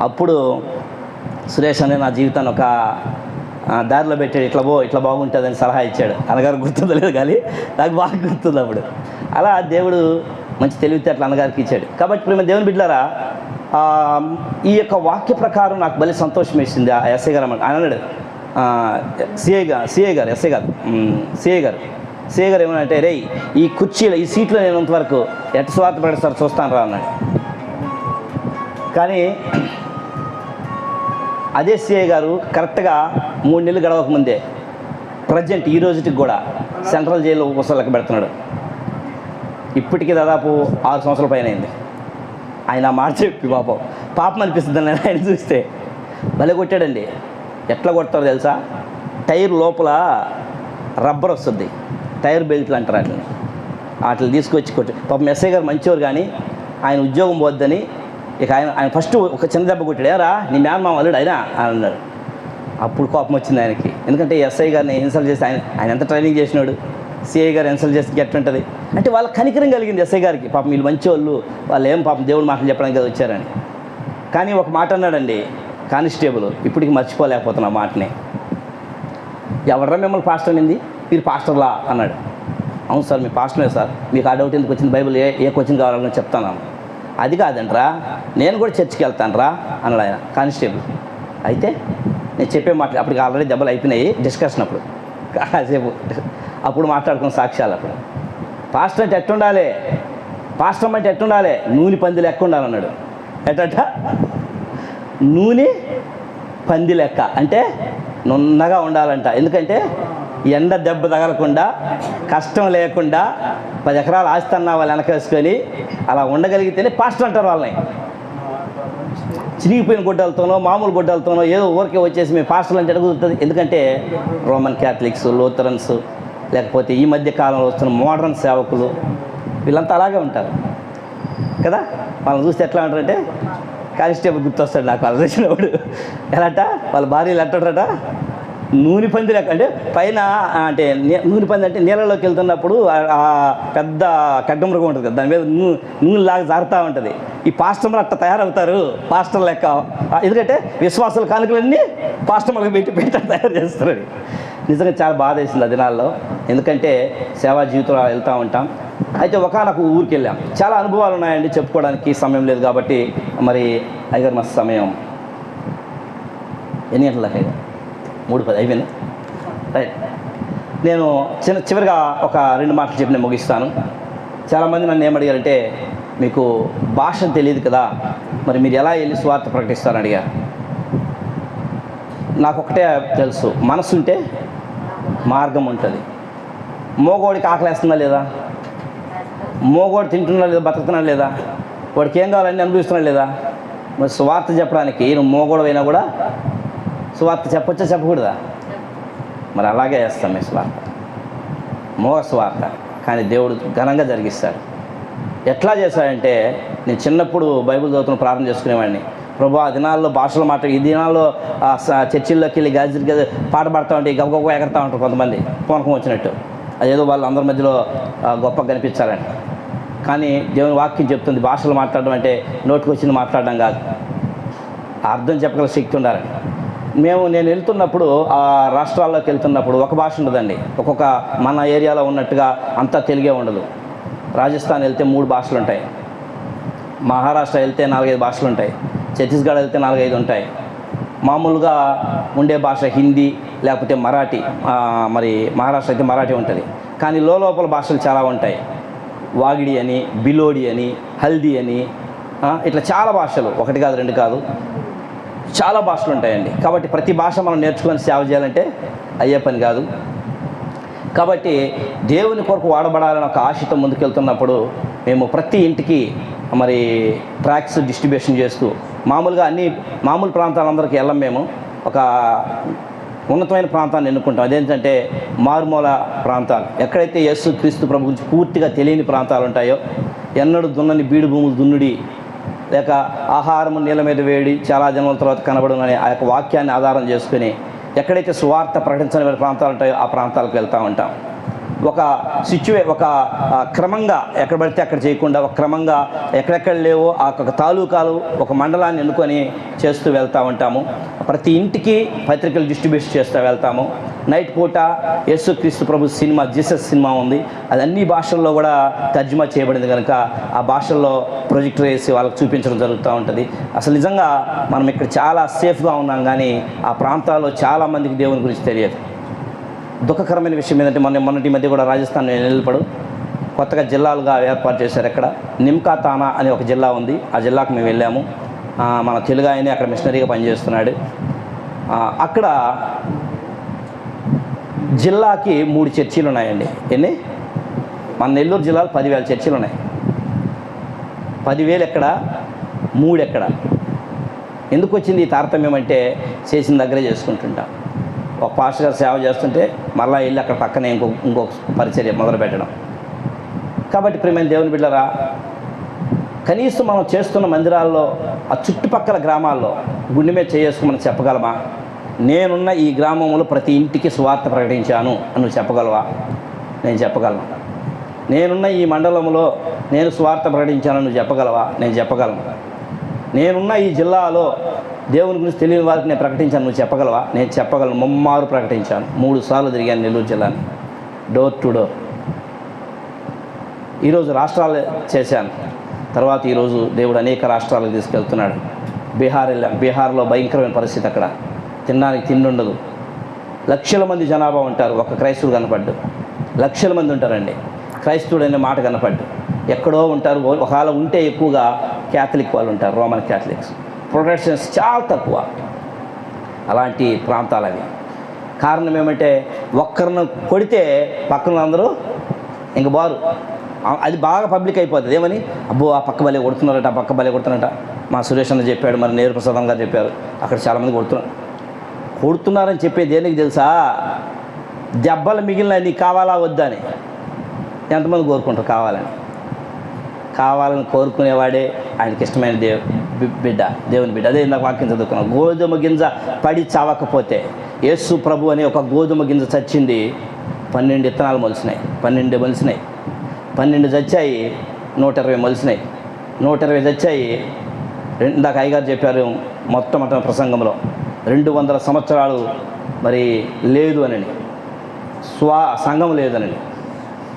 అప్పుడు సురేష్ అనే నా జీవితాన్ని ఒక దారిలో పెట్టాడు. ఇట్లా బాగుంటుందని సలహా ఇచ్చాడు. అన్నగారు గుర్తుందో లేదు కానీ నాకు బాగా గుర్తుంది. అప్పుడు అలా దేవుడు మంచి తెలివితేటలు అన్నగారికి ఇచ్చాడు. కాబట్టి ప్రేమ దేవుని బిడ్డలారా, ఈ యొక్క వాక్య ప్రకారం నాకు భలే సంతోషం వేసింది. ఆ ఎస్ఐ గారు అన్నాడు, సిఐ గారు ఏమనంటే, ఈ కుర్చీలో ఈ సీట్లో నేనంతవరకు ఎట్ట స్వార్థ పడేస్తారు చూస్తాను రా అన్నాడు. కానీ అదే సిఐ గారు కరెక్ట్గా 3 నెలలు గడవకముందే ప్రజెంట్ ఈ రోజుకి కూడా సెంట్రల్ జైల్లో ఉపసలకి పెడుతున్నాడు. ఇప్పటికీ దాదాపు 6 సంవత్సరాల పైన అయింది. ఆయన మాట చెప్పి పాపం అనిపిస్తుంది ఆయన చూస్తే. భలే కొట్టాడండి. ఎట్లా కొడతారో తెలుసా, టైర్ లోపల రబ్బర్ వస్తుంది, టైర్ బెల్ట్లు అంటారు వాటిని. వాటిని తీసుకొచ్చి పాపం ఎస్ఐ గారు మంచివారు కానీ ఆయన ఉద్యోగం పోద్దని ఇక ఆయన ఫస్ట్ ఒక చిన్న దెబ్బ కొట్టాడు. ఏరా నీ మేనమామ అల్లుడు అయినా అని అన్నాడు. అప్పుడు కోపం వచ్చింది ఆయనకి. ఎందుకంటే ఎస్ఐ గారిని ఇన్సల్ట్ చేసి ఆయన ఎంత ట్రైనింగ్ చేసినాడు. సిఐ గారు ఇన్సల్ట్ చేసి ఎట్లుంటుంది అంటే వాళ్ళ కనికరం కలిగింది ఎస్ఐ గారికి. పాపం వీళ్ళు మంచివాళ్ళు, వాళ్ళు ఏం పాపం దేవుడు మాటలు చెప్పడానికి కదా వచ్చారని. కానీ ఒక మాట అన్నాడండి కానిస్టేబుల్, ఇప్పటికి మర్చిపోలేకపోతున్నా మాటని. ఎవడరా మిమ్మల్ని పాస్టర్ అనింది, మీరు పాస్టర్లా అన్నాడు. అవును సార్ మీ పాస్టరే సార్, మీకు ఆ డౌట్ ఎందుకు వచ్చింది, బైబిల్ ఏ క్వశ్చన్ కావాలని చెప్తాను. అది కాదంట్రా, నేను కూడా చర్చికి వెళ్తాను రా అన్నాడు ఆయన కానిస్టేబుల్. అయితే నేను చెప్పే మాట అప్పటికి ఆల్రెడీ దెబ్బలు అయిపోయినాయి డిస్కషన్ అప్పుడు కాసేపు. అప్పుడు మాట్లాడుకున్న సాక్ష్యాలు. అప్పుడు పాస్టర్ అంటే ఎట్టుండాలి, పాస్టర్ అంటే ఎట్టుండాలి, నూనె పంది లెక్క ఉండాలన్నాడు. ఎట్టట నూనె పంది లెక్క అంటే నున్నగా ఉండాలంట. ఎందుకంటే ఎండ దెబ్బ తగలకుండా, కష్టం లేకుండా 10 ఎకరాలు ఆస్తున్నా వాళ్ళు వెనకేసుకొని అలా ఉండగలిగితేనే పాస్టర్ అంటారు వాళ్ళని. చిరిగిపోయిన గుడ్డలతోనో మామూలు గుడ్డలతోనో ఏదో ఊరికే వచ్చేసి మేము పాస్టర్లు అంటే కుదురుతుంది. ఎందుకంటే రోమన్ క్యాథలిక్స్, లూథరన్స్, లేకపోతే ఈ మధ్య కాలంలో వస్తున్న మోడర్న్ సేవకులు వీళ్ళంతా అలాగే ఉంటారు కదా. వాళ్ళని చూస్తే ఎట్లా ఉంటారంటే కానిస్టేబుల్ గుర్తొస్తాడు నాకు వాళ్ళు వచ్చినప్పుడు. ఎలాట వాళ్ళ భార్యలు ఎట్టాడట నూనె పంది లెక్క. అంటే పైన అంటే నూనె పంది అంటే నీళ్ళలోకి వెళ్తున్నప్పుడు పెద్ద ఖడ్గమృగం ఉంటుంది కదా, దాని మీద నూనె లాగా జారుతూ ఉంటుంది. ఈ పాస్టర్లు అట్లా తయారవుతారు పాస్టర్ లెక్క. ఎందుకంటే విశ్వాసాల కానుకలన్నీ పాస్టర్లకు పెట్టి తయారు చేస్తారు. నిజంగా చాలా బాధ వేసింది ఆ దినాల్లో. ఎందుకంటే సేవా జీవితంలో వెళ్తూ ఉంటాం. అయితే ఒకనొక ఊరికి వెళ్ళాం. చాలా అనుభవాలు ఉన్నాయండి, చెప్పుకోవడానికి సమయం లేదు కాబట్టి. మరి అయ్యగారు మస్తు సమయం ఎన్ని గంటలకు అయ్యారు? 3:10 అయిపోయింది. రైట్. నేను చివరిగా ఒక 2 మాటలు చెప్పి నేను ముగిస్తాను. చాలామంది నన్ను ఏమడిగారంటే, మీకు భాష తెలియదు కదా, మరి మీరు ఎలా వెళ్ళి స్వార్థ ప్రకటిస్తారని అడిగారు. నాకు ఒకటే తెలుసు, మనసు ఉంటే మార్గం ఉంటుంది. మోగోడికి ఆకలేస్తుందా లేదా, మోగోడు తింటున్నా లేదా, బతుకుతున్నా లేదా, వాడికి ఏం కావాలని అనుభవిస్తున్నా లేదా. మరి స్వార్థ చెప్పడానికి నువ్వు మోగోడు అయినా కూడా స్వార్థ చెప్పొచ్చా చెప్పకూడదా? మరి అలాగే చేస్తాం మీ స్వార్థ, మోగ స్వార్థ. కానీ దేవుడు ఘనంగా జరిగిస్తాడు. ఎట్లా చేశాడంటే, నేను చిన్నప్పుడు బైబిల్ చదువుతున్న ప్రార్థన చేసుకునేవాడిని. ప్రభు ఆ దినాల్లో భాషలు ఈ దినాల్లో చర్చిల్లోకి వెళ్ళి గజ పాట పాడుతూ ఉంటే గబగబ ఎగరుతూ ఉంటారు కొంతమంది పూనకం వచ్చినట్టు. అదేదో వాళ్ళు అందరి మధ్యలో గొప్పగా కనిపించాలని. కానీ దేవుని వాక్యం చెప్తుంది భాషలు మాట్లాడడం అంటే నోటికి వచ్చింది మాట్లాడడం కాదు, అర్థం చెప్పగల శక్తి ఉండాలని. నేను వెళ్తున్నప్పుడు ఆ రాష్ట్రాల్లోకి వెళ్తున్నప్పుడు ఒక భాష ఉండదండి. ఒక్కొక్క మన ఏరియాలో ఉన్నట్టుగా అంతా తెలుగే ఉండదు. రాజస్థాన్ వెళ్తే 3 భాషలు ఉంటాయి, మహారాష్ట్ర వెళ్తే 4-5 భాషలు ఉంటాయి, ఛత్తీస్గఢ్ వెళ్తే 4-5 ఉంటాయి. మామూలుగా ఉండే భాష హిందీ లేకపోతే మరాఠీ. మరి మహారాష్ట్ర అయితే మరాఠీ ఉంటుంది. కానీ లోపల భాషలు చాలా ఉంటాయి. వాగిడి అని, బిలోడి అని, హల్దీ అని, ఇట్లా చాలా భాషలు, 1 కాదు 2 కాదు, చాలా భాషలు ఉంటాయండి. కాబట్టి ప్రతి భాష మనం నేర్చుకొని సేవ చేయాలంటే అయ్యే పని కాదు. కాబట్టి దేవుని కొరకు వాడబడాలని ఒక ఆశతో ముందుకెళ్తున్నప్పుడు మేము ప్రతి ఇంటికి మరి ట్రాక్స్ డిస్ట్రిబ్యూషన్ చేస్తూ మామూలుగా మామూలు ప్రాంతాలందరికీ వెళ్ళం. మేము ఒక ఉన్నతమైన ప్రాంతాన్ని ఎన్నుకుంటాం. అదేంటంటే మారుమూల ప్రాంతాలు, ఎక్కడైతే యేసు క్రీస్తు ప్రభు గురించి పూర్తిగా తెలియని ప్రాంతాలు ఉంటాయో, ఎన్నడూ దున్నని బీడు భూములు దున్నుడి, లేక ఆహారము నీళ్ళ మీద వేడి చాలా జన్మల తర్వాత కనబడునని ఆ యొక్క వాక్యాన్ని ఆధారం చేసుకుని ఎక్కడైతే సువార్త ప్రకటించని ప్రాంతాలు ఉంటాయో ఆ ప్రాంతాలకు వెళ్తూ ఉంటాం. ఒక క్రమంగా ఎక్కడ పడితే అక్కడ చేయకుండా ఒక క్రమంగా ఎక్కడెక్కడ లేవో ఆ ఒక తాలూకాలు ఒక మండలాన్ని ఎన్నుకొని చేస్తూ వెళ్తూ ఉంటాము. ప్రతి ఇంటికి పత్రికలు డిస్ట్రిబ్యూట్ చేస్తూ వెళ్తాము. నైట్ పూట యేసుక్రీస్తు ప్రభు సినిమా జీసస్ సినిమా ఉంది, అది అన్ని భాషల్లో కూడా తర్జుమా చేయబడింది కనుక ఆ భాషల్లో ప్రొజెక్టర్ వేసి వాళ్ళకి చూపించడం జరుగుతూ ఉంటుంది. అసలు నిజంగా మనం ఇక్కడ చాలా సేఫ్గా ఉన్నాం, కానీ ఆ ప్రాంతాల్లో చాలామందికి దేవుని గురించి తెలియదు. దుఃఖకరమైన విషయం ఏంటంటే మొన్నటి మధ్య కూడా రాజస్థాన్ నిలబడు కొత్తగా జిల్లాలుగా ఏర్పాటు చేశారు. అక్కడ నిమ్కా తానా అనే ఒక జిల్లా ఉంది. ఆ జిల్లాకు మేము వెళ్ళాము. మన తెలుగు ఆయనే అక్కడ మిషనరీగా పనిచేస్తున్నాడు. అక్కడ జిల్లాకి 3 చర్చీలు ఉన్నాయండి. ఎన్ని? మన నెల్లూరు జిల్లాలో 10,000 చర్చీలు ఉన్నాయి. 10,000 ఎక్కడ, 3 ఎక్కడ? ఎందుకు వచ్చింది ఈ తారతమ్యం అంటే చేసిన దగ్గరే చేసుకుంటుంటాం. ఒక పాస్టర్ గారు సేవ చేస్తుంటే మళ్ళీ వెళ్ళి అక్కడ పక్కనే ఇంకొక పరిచర్య మొదలు పెట్టడం. కాబట్టి ప్రియమైన దేవుని బిడ్డలారా, కనీసం మనం చేస్తున్న మందిరాల్లో ఆ చుట్టుపక్కల గ్రామాల్లో గుండె మీద చేసుకుని చెప్పగలమా? నేనున్న ఈ గ్రామంలో ప్రతి ఇంటికి సువార్త ప్రకటించాను అని నువ్వు చెప్పగలవా? నేను చెప్పగలను. నేనున్న ఈ మండలంలో నేను సువార్త ప్రకటించాను నువ్వు చెప్పగలవా? నేను చెప్పగలను. నేనున్న ఈ జిల్లాలో దేవుని గురించి తెలియని వారికి నేను ప్రకటించాను నువ్వు చెప్పగలవా? నేను చెప్పగలను. ముమ్మారు ప్రకటించాను. 3 సార్లు తిరిగాను నెల్లూరు జిల్లాని, డోర్ టు డోర్. ఈరోజు రాష్ట్రాలు చేశాను. తర్వాత ఈరోజు దేవుడు అనేక రాష్ట్రాలకు తీసుకెళ్తున్నాడు. బీహార్ వెళ్ళాం. బీహార్లో భయంకరమైన పరిస్థితి. అక్కడ తినడానికి తిండి ఉండదు. లక్షల మంది జనాభా ఉంటారు. ఒక క్రైస్తవుడు కనపడ్డు. లక్షల మంది ఉంటారండి. క్రైస్తవుడు అనే మాట కనపడ్డు. ఎక్కడో ఉంటారు. ఒకవేళ ఉంటే ఎక్కువగా క్యాథలిక్ వాళ్ళు ఉంటారు, రోమన్ క్యాథలిక్స్. ప్రొటెస్టెంట్స్ చాలా తక్కువ. అలాంటి ప్రాంతాలు అవి. కారణం ఏమంటే ఒక్కరిని కొడితే పక్కన అందరూ ఇంక బారు. అది బాగా పబ్లిక్ అయిపోతుంది. ఏమని, అబ్బో ఆ పక్క బలే కొడుతున్నారట, ఆ పక్క బలే కొడుతున్నారట. మా సురేష్ అన్న చెప్పాడు, మరి నేరు ప్రసాదం గారు చెప్పారు, అక్కడ చాలామంది కొడుతున్నారని చెప్పే దేనికి తెలుసా? దెబ్బలు మిగిలిన నీకు కావాలా వద్దా అని ఎంతమంది కోరుకుంటారు? కావాలని కోరుకునేవాడే ఆయనకి ఇష్టమైన బిడ్డ, దేవుని బిడ్డ. అదే నాకు వాక్యం చదువుకున్నాం. గోధుమ గింజ పడి చావకపోతే, యేసు ప్రభు అనే ఒక గోధుమ గింజ చచ్చింది, 12 విత్తనాలు మొలిసినాయి. 12 చచ్చాయి, 120 మొలిసినాయి. 120 చచ్చాయి. ఇందాక అయ్యగారు చెప్పారు మొట్టమొదటి ప్రసంగంలో 200 సంవత్సరాలు మరి లేదు అని, సంఘం లేదనండి.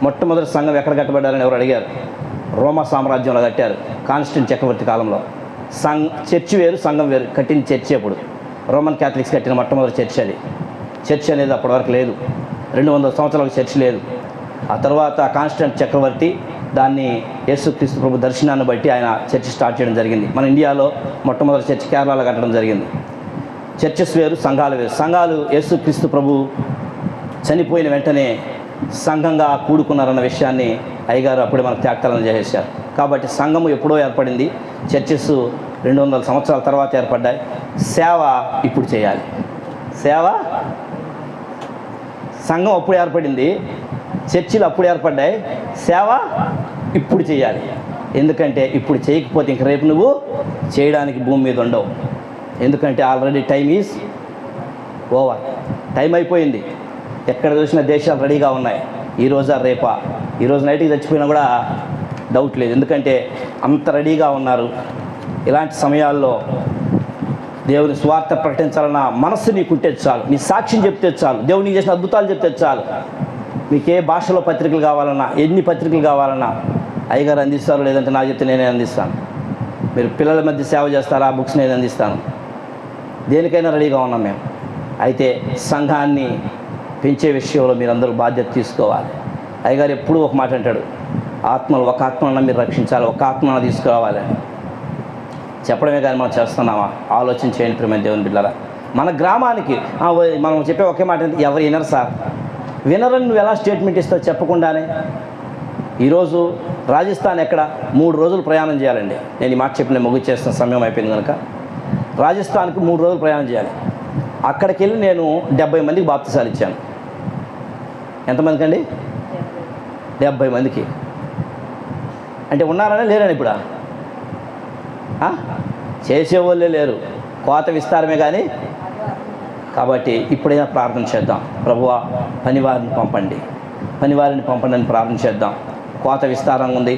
మొట్టమొదటి సంఘం ఎక్కడ కట్టబడ్డారని ఎవరు అడిగారు? రోమా సామ్రాజ్యంలో కట్టారు, కాన్స్టెంట్ చక్రవర్తి కాలంలో. చర్చి వేరు, సంఘం వేరు. కట్టిన చర్చి అప్పుడు రోమన్ క్యాథలిక్స్ కట్టిన మొట్టమొదటి చర్చి అది. చర్చి అనేది అప్పటివరకు లేదు. 200 సంవత్సరాలకు చర్చి లేదు. ఆ తర్వాత కాన్స్టెంట్ చక్రవర్తి దాన్ని యేసుక్రీస్తు ప్రభు దర్శనాన్ని బట్టి ఆయన చర్చి స్టార్ట్ చేయడం జరిగింది. మన ఇండియాలో మొట్టమొదటి చర్చి కేరళలో కట్టడం జరిగింది. చర్చెస్ వేరు, సంఘాలు వేరు. సంఘాలు యేసుక్రీస్తు ప్రభు చనిపోయిన వెంటనే సంఘంగా కూడుకున్నారన్న విషయాన్ని అయ్యగారు అప్పుడే మనకు త్యాగతలను చేసేశారు. కాబట్టి సంఘము ఎప్పుడో ఏర్పడింది, చర్చెస్ 200 సంవత్సరాల తర్వాత ఏర్పడ్డాయి. సేవ ఇప్పుడు చేయాలి. సంఘం అప్పుడు ఏర్పడింది, చర్చిలు అప్పుడు ఏర్పడ్డాయి. సేవ ఇప్పుడు చేయాలి. ఎందుకంటే ఇప్పుడు చేయకపోతే ఇంక రేపు నువ్వు చేయడానికి భూమి మీద ఉండవు. ఎందుకంటే already time is over. Time అయిపోయింది. ఎక్కడ చూసినా దేశాలు రెడీగా ఉన్నాయి. ఈరోజా రేపా, ఈరోజు నైట్కి చచ్చిపోయినా కూడా డౌట్ లేదు. ఎందుకంటే అంత రెడీగా ఉన్నారు. ఇలాంటి సమయాల్లో దేవుని స్వార్థ ప్రకటించాలన్న మనస్సు నీకుంటే చాలు, నీ సాక్ష్యం చెప్తే చాలు, దేవుడు నీకు చేసిన అద్భుతాలు చెప్తే చాలు. మీకు ఏ భాషలో పత్రికలు కావాలన్నా, ఎన్ని పత్రికలు కావాలన్నా అయ్యగారు అందిస్తారు, లేదంటే నా చెప్తే నేనే అందిస్తాను. మీరు పిల్లల మధ్య సేవ చేస్తారా, ఆ బుక్స్ నేను అందిస్తాను. దేనికైనా రెడీగా ఉన్నాం మేము. అయితే సంఘాన్ని పెంచే విషయంలో మీరందరూ బాధ్యత తీసుకోవాలి. అయ్యగారు ఎప్పుడూ ఒక మాట అంటాడు, ఆత్మలు ఒక ఆత్మను మీరు రక్షించాలి, ఒక ఆత్మను తీసుకురావాలి. చెప్పడమే కానీ మనం చేస్తున్నామా? ఆలోచన చేయండి ప్రియమైన దేవుని బిడ్డలారా. మన గ్రామానికి మనం చెప్పే ఒకే మాట, ఎవరు వినరు సార్, వినరని నువ్వు ఎలా స్టేట్మెంట్ ఇస్తావు చెప్పకుండానే? ఈరోజు రాజస్థాన్ ఎక్కడ 3 రోజులు ప్రయాణం చేయాలండి. నేను ఈ మాట చెప్పిన ముగిచేస్తున్న సమయం అయిపోయింది కనుక, రాజస్థాన్కి 3 రోజులు ప్రయాణం చేయాలి. అక్కడికి వెళ్ళి నేను 70 మందికి బాప్తిసాలు ఇచ్చాను. ఎంతమందికి అండి? 70 మందికి. అంటే ఉన్నారనే లేరని ఇప్పుడు చేసేవాళ్ళే లేరు, కోత విస్తారమే కానీ. కాబట్టి ఇప్పుడైనా ప్రార్థన చేద్దాం, ప్రభువా పనివారిని పంపండి, పనివారిని పంపండి అని ప్రార్థన చేద్దాం. కోత విస్తారంగా ఉంది.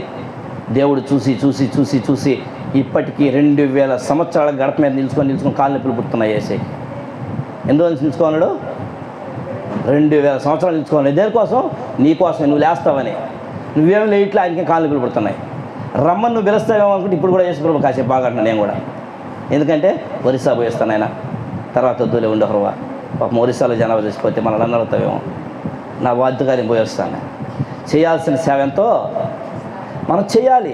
దేవుడు చూసి చూసి చూసి చూసి ఇప్పటికీ 2000 సంవత్సరాల గడప మీద నిలుచుకొని కాళ్ళు నొప్పులు పుడుతున్నాయి. వేసే ఎన్ని రోజులు నిలుచుకున్నాడు? 2000 సంవత్సరాలు నిలుచుకోవాలి. దేనికోసం? నీకోసం, నువ్వు లేస్తావని. నువ్వేం లేట్లా ఆయనకి కాళ్ళు నొప్పులు పుడుతున్నాయి. రమ్మని నువ్వు పిలుస్తావేమో అనుకుంటే ఇప్పుడు కూడా యేసు ప్రభు కాసేపు బాగా నేను కూడా. ఎందుకంటే ఒరిస్సా పోయిస్తాను ఆయన, తర్వాత వద్దులే ఉండవా, పాపం ఒరిస్సాలో జనాభా చేసిపోతే మన నన్ను అవుతావేమో, నా బాధ్యతగారిని పోయిస్తాను. చేయాల్సిన సేవ ఎంతో మనం చేయాలి.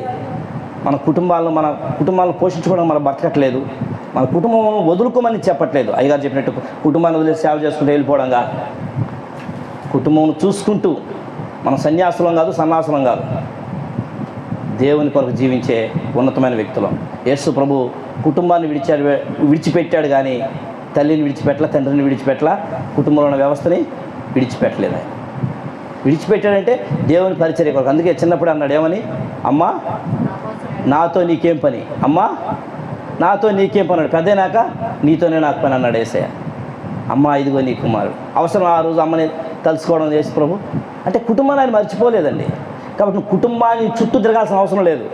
మన కుటుంబాలను పోషించుకోవడం మనం బతకట్లేదు. మన కుటుంబం వదులుకోమని చెప్పట్లేదు. అయ్యగారు చెప్పినట్టు కుటుంబాన్ని వదిలేసి సేవ చేసుకుంటూ వెళ్ళిపోవడంగా, కుటుంబం చూసుకుంటూ మనం సన్యాసులం కాదు, సన్నాసులం కాదు, దేవుని కొరకు జీవించే ఉన్నతమైన వ్యక్తులం. యేసు ప్రభు కుటుంబాన్ని విడిచిపెట్టాడు కానీ తల్లిని విడిచిపెట్టలా, తండ్రిని విడిచిపెట్టలా, కుటుంబంలో ఉన్న వ్యవస్థని విడిచిపెట్టలేదు. ఆయన విడిచిపెట్టాడంటే దేవుని పరిచర్య కొరకు. అందుకే చిన్నప్పుడు అన్నాడు ఏమని, అమ్మా నాతో నీకేం పని, అమ్మా నాతో నీకేం పని అన్నాడు. పెద్దయినాక నీతోనే నాకు పని అన్నాడు యేసయ్య. అమ్మ ఇదిగో నీ కుమారుడు. అవసరం ఆ రోజు అమ్మని తలుసుకోవడం యేసు ప్రభు. అంటే కుటుంబాన్ని ఆయన మర్చిపోలేదండి. కాబట్టి నువ్వు కుటుంబాన్ని చుట్టూ తిరగాల్సిన అవసరం లేదు.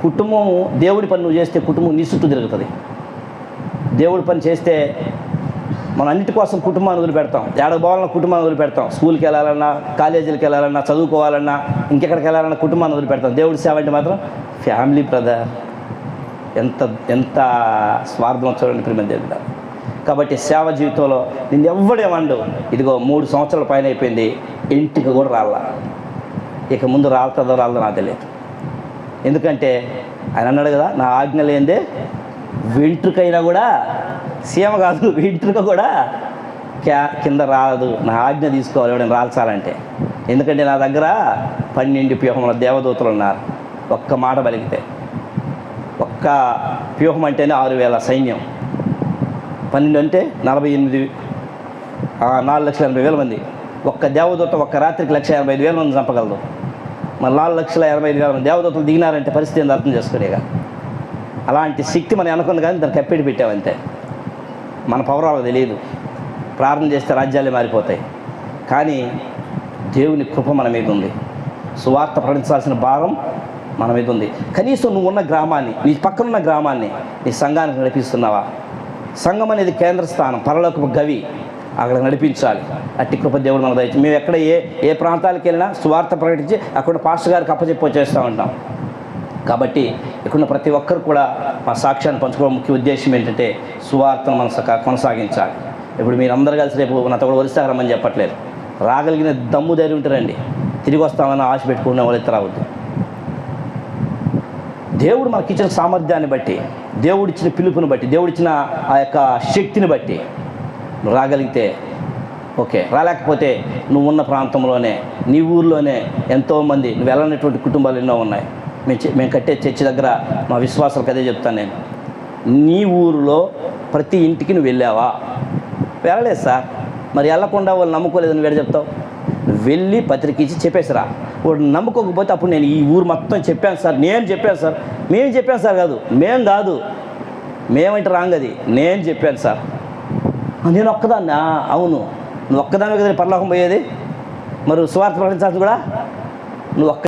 కుటుంబం దేవుడి పని నువ్వు చేస్తే కుటుంబం నీ చుట్టూ తిరుగుతుంది. దేవుడి పని చేస్తే మనం అన్నిటి కోసం కుటుంబాన్ని వదిలిపెడతాం. ఏడకు పోవాలన్నా కుటుంబాన్ని వదిలిపెడతాం. స్కూల్కి వెళ్ళాలన్నా, కాలేజీలకు వెళ్ళాలన్నా, చదువుకోవాలన్నా, ఇంకెక్కడికి వెళ్ళాలన్నా కుటుంబాన్ని వదిలిపెడతాం. దేవుడి సేవ అంటే మాత్రం ఫ్యామిలీ బ్రదర్. ఎంత స్వార్థం చూడండి ప్రియమైన దేవుడు. కాబట్టి సేవ జీవితంలో నిన్ను ఎవ్వడేమండు, ఇదిగో 3 సంవత్సరాల పైన అయిపోయింది, ఇంటికి కూడా రాలా, ఇక ముందు రాలుతుందో రాలదో నాకు తెలియదు. ఎందుకంటే ఆయన అన్నాడు కదా, నా ఆజ్ఞ లేనిదే వెంట్రుకైనా కూడా, సీమ కాదు వెంట్రుక కూడా కింద రాదు. నా ఆజ్ఞ తీసుకోవాలి ఎవడైనా రాల్చాలంటే. ఎందుకంటే నా దగ్గర 12 వ్యూహముల దేవదూతలు ఉన్నారు. ఒక్క మాట పలికితే, ఒక్క వ్యూహం అంటేనే 6000 సైన్యం. 12 అంటే 48, 4,80,000 మంది. ఒక్క దేవదూత ఒక్క రాత్రికి 1,85,000 మంది చంపగలదు. మరి 4,85,000 మంది దేవదూతలు దిగినారంటే పరిస్థితి ఏందో అర్థం చేసుకోలేగా. అలాంటి శక్తి మనం అనుకుంది కానీ దాన్ని కప్పెట్టి పెట్టామంతే. మన పవర్ వాళ్ళకి తెలియదు. ప్రార్థన చేస్తే రాజ్యాలే మారిపోతాయి. కానీ దేవుని కృప మన మీద ఉంది. సువార్త ప్రకటించాల్సిన భారం మన మీద ఉంది. కనీసం నువ్వు ఉన్న గ్రామాన్ని, నీ పక్కనున్న గ్రామాన్ని నీ సంఘానికి నడిపిస్తున్నావా? సంఘం అనేది కేంద్ర స్థానం, పరలోకపు గవి, అక్కడ నడిపించాలి. అట్టి కృప దేవుడు మనకు దయచేసి. మేము ఎక్కడ ఏ ప్రాంతాలకు వెళ్ళినా సువార్త ప్రకటించి అక్కడ పాస్టర్ గారికి అప్పచెప్పి వచ్చేస్తూ ఉంటాం. కాబట్టి ఇక్కడ ప్రతి ఒక్కరు కూడా మా సాక్ష్యాన్ని పంచుకోవడం ముఖ్య ఉద్దేశం ఏంటంటే సువార్తను మనం కొనసాగించాలి. ఇప్పుడు మీరు అందరూ కలిసి రేపు నాతో కూడా ఒరిస్సాకు రమ్మని చెప్పట్లేదు. రాగలిగిన దమ్ము ధైర్యం ఉంటారండి. తిరిగి వస్తామని ఆశ పెట్టుకునే వాళ్ళు ఎత్తు రావద్దు. దేవుడు మనకిచ్చిన సామర్థ్యాన్ని బట్టి, దేవుడిచ్చిన పిలుపుని బట్టి, దేవుడిచ్చిన ఆ యొక్క శక్తిని బట్టి నువ్వు రాగలిగితే ఓకే. రాలేకపోతే నువ్వు ఉన్న ప్రాంతంలోనే, నీ ఊర్లోనే ఎంతోమంది నువ్వు వెళ్ళనటువంటి కుటుంబాలు ఎన్నో ఉన్నాయి. మేము కట్టే చర్చి దగ్గర మా విశ్వాసాలకు అదే చెప్తాను నేను. నీ ఊరిలో ప్రతి ఇంటికి నువ్వు వెళ్ళావా? వెళ్ళలేదు సార్. మరి వెళ్ళకుండా వాళ్ళు నమ్ముకోలేదు, నువ్వు ఎడ చెప్తావు? వెళ్ళి పత్రిక ఇచ్చి చెప్పేసిరా. వాడు నమ్ముకోకపోతే అప్పుడు నేను ఈ ఊరు మొత్తం చెప్పాను సార్, నేను చెప్పాను సార్, మేము చెప్పాను సార్, కాదు మేం కాదు, మేమంటే రాంగ్, అది నేను చెప్పాను సార్. నేను ఒక్కదాన్నా? అవును, నువ్వు ఒక్కదానివే కదా పరలోకం పోయేది, మరి సువార్త ప్రకటించాల్సి కూడా నువ్వు ఒక్క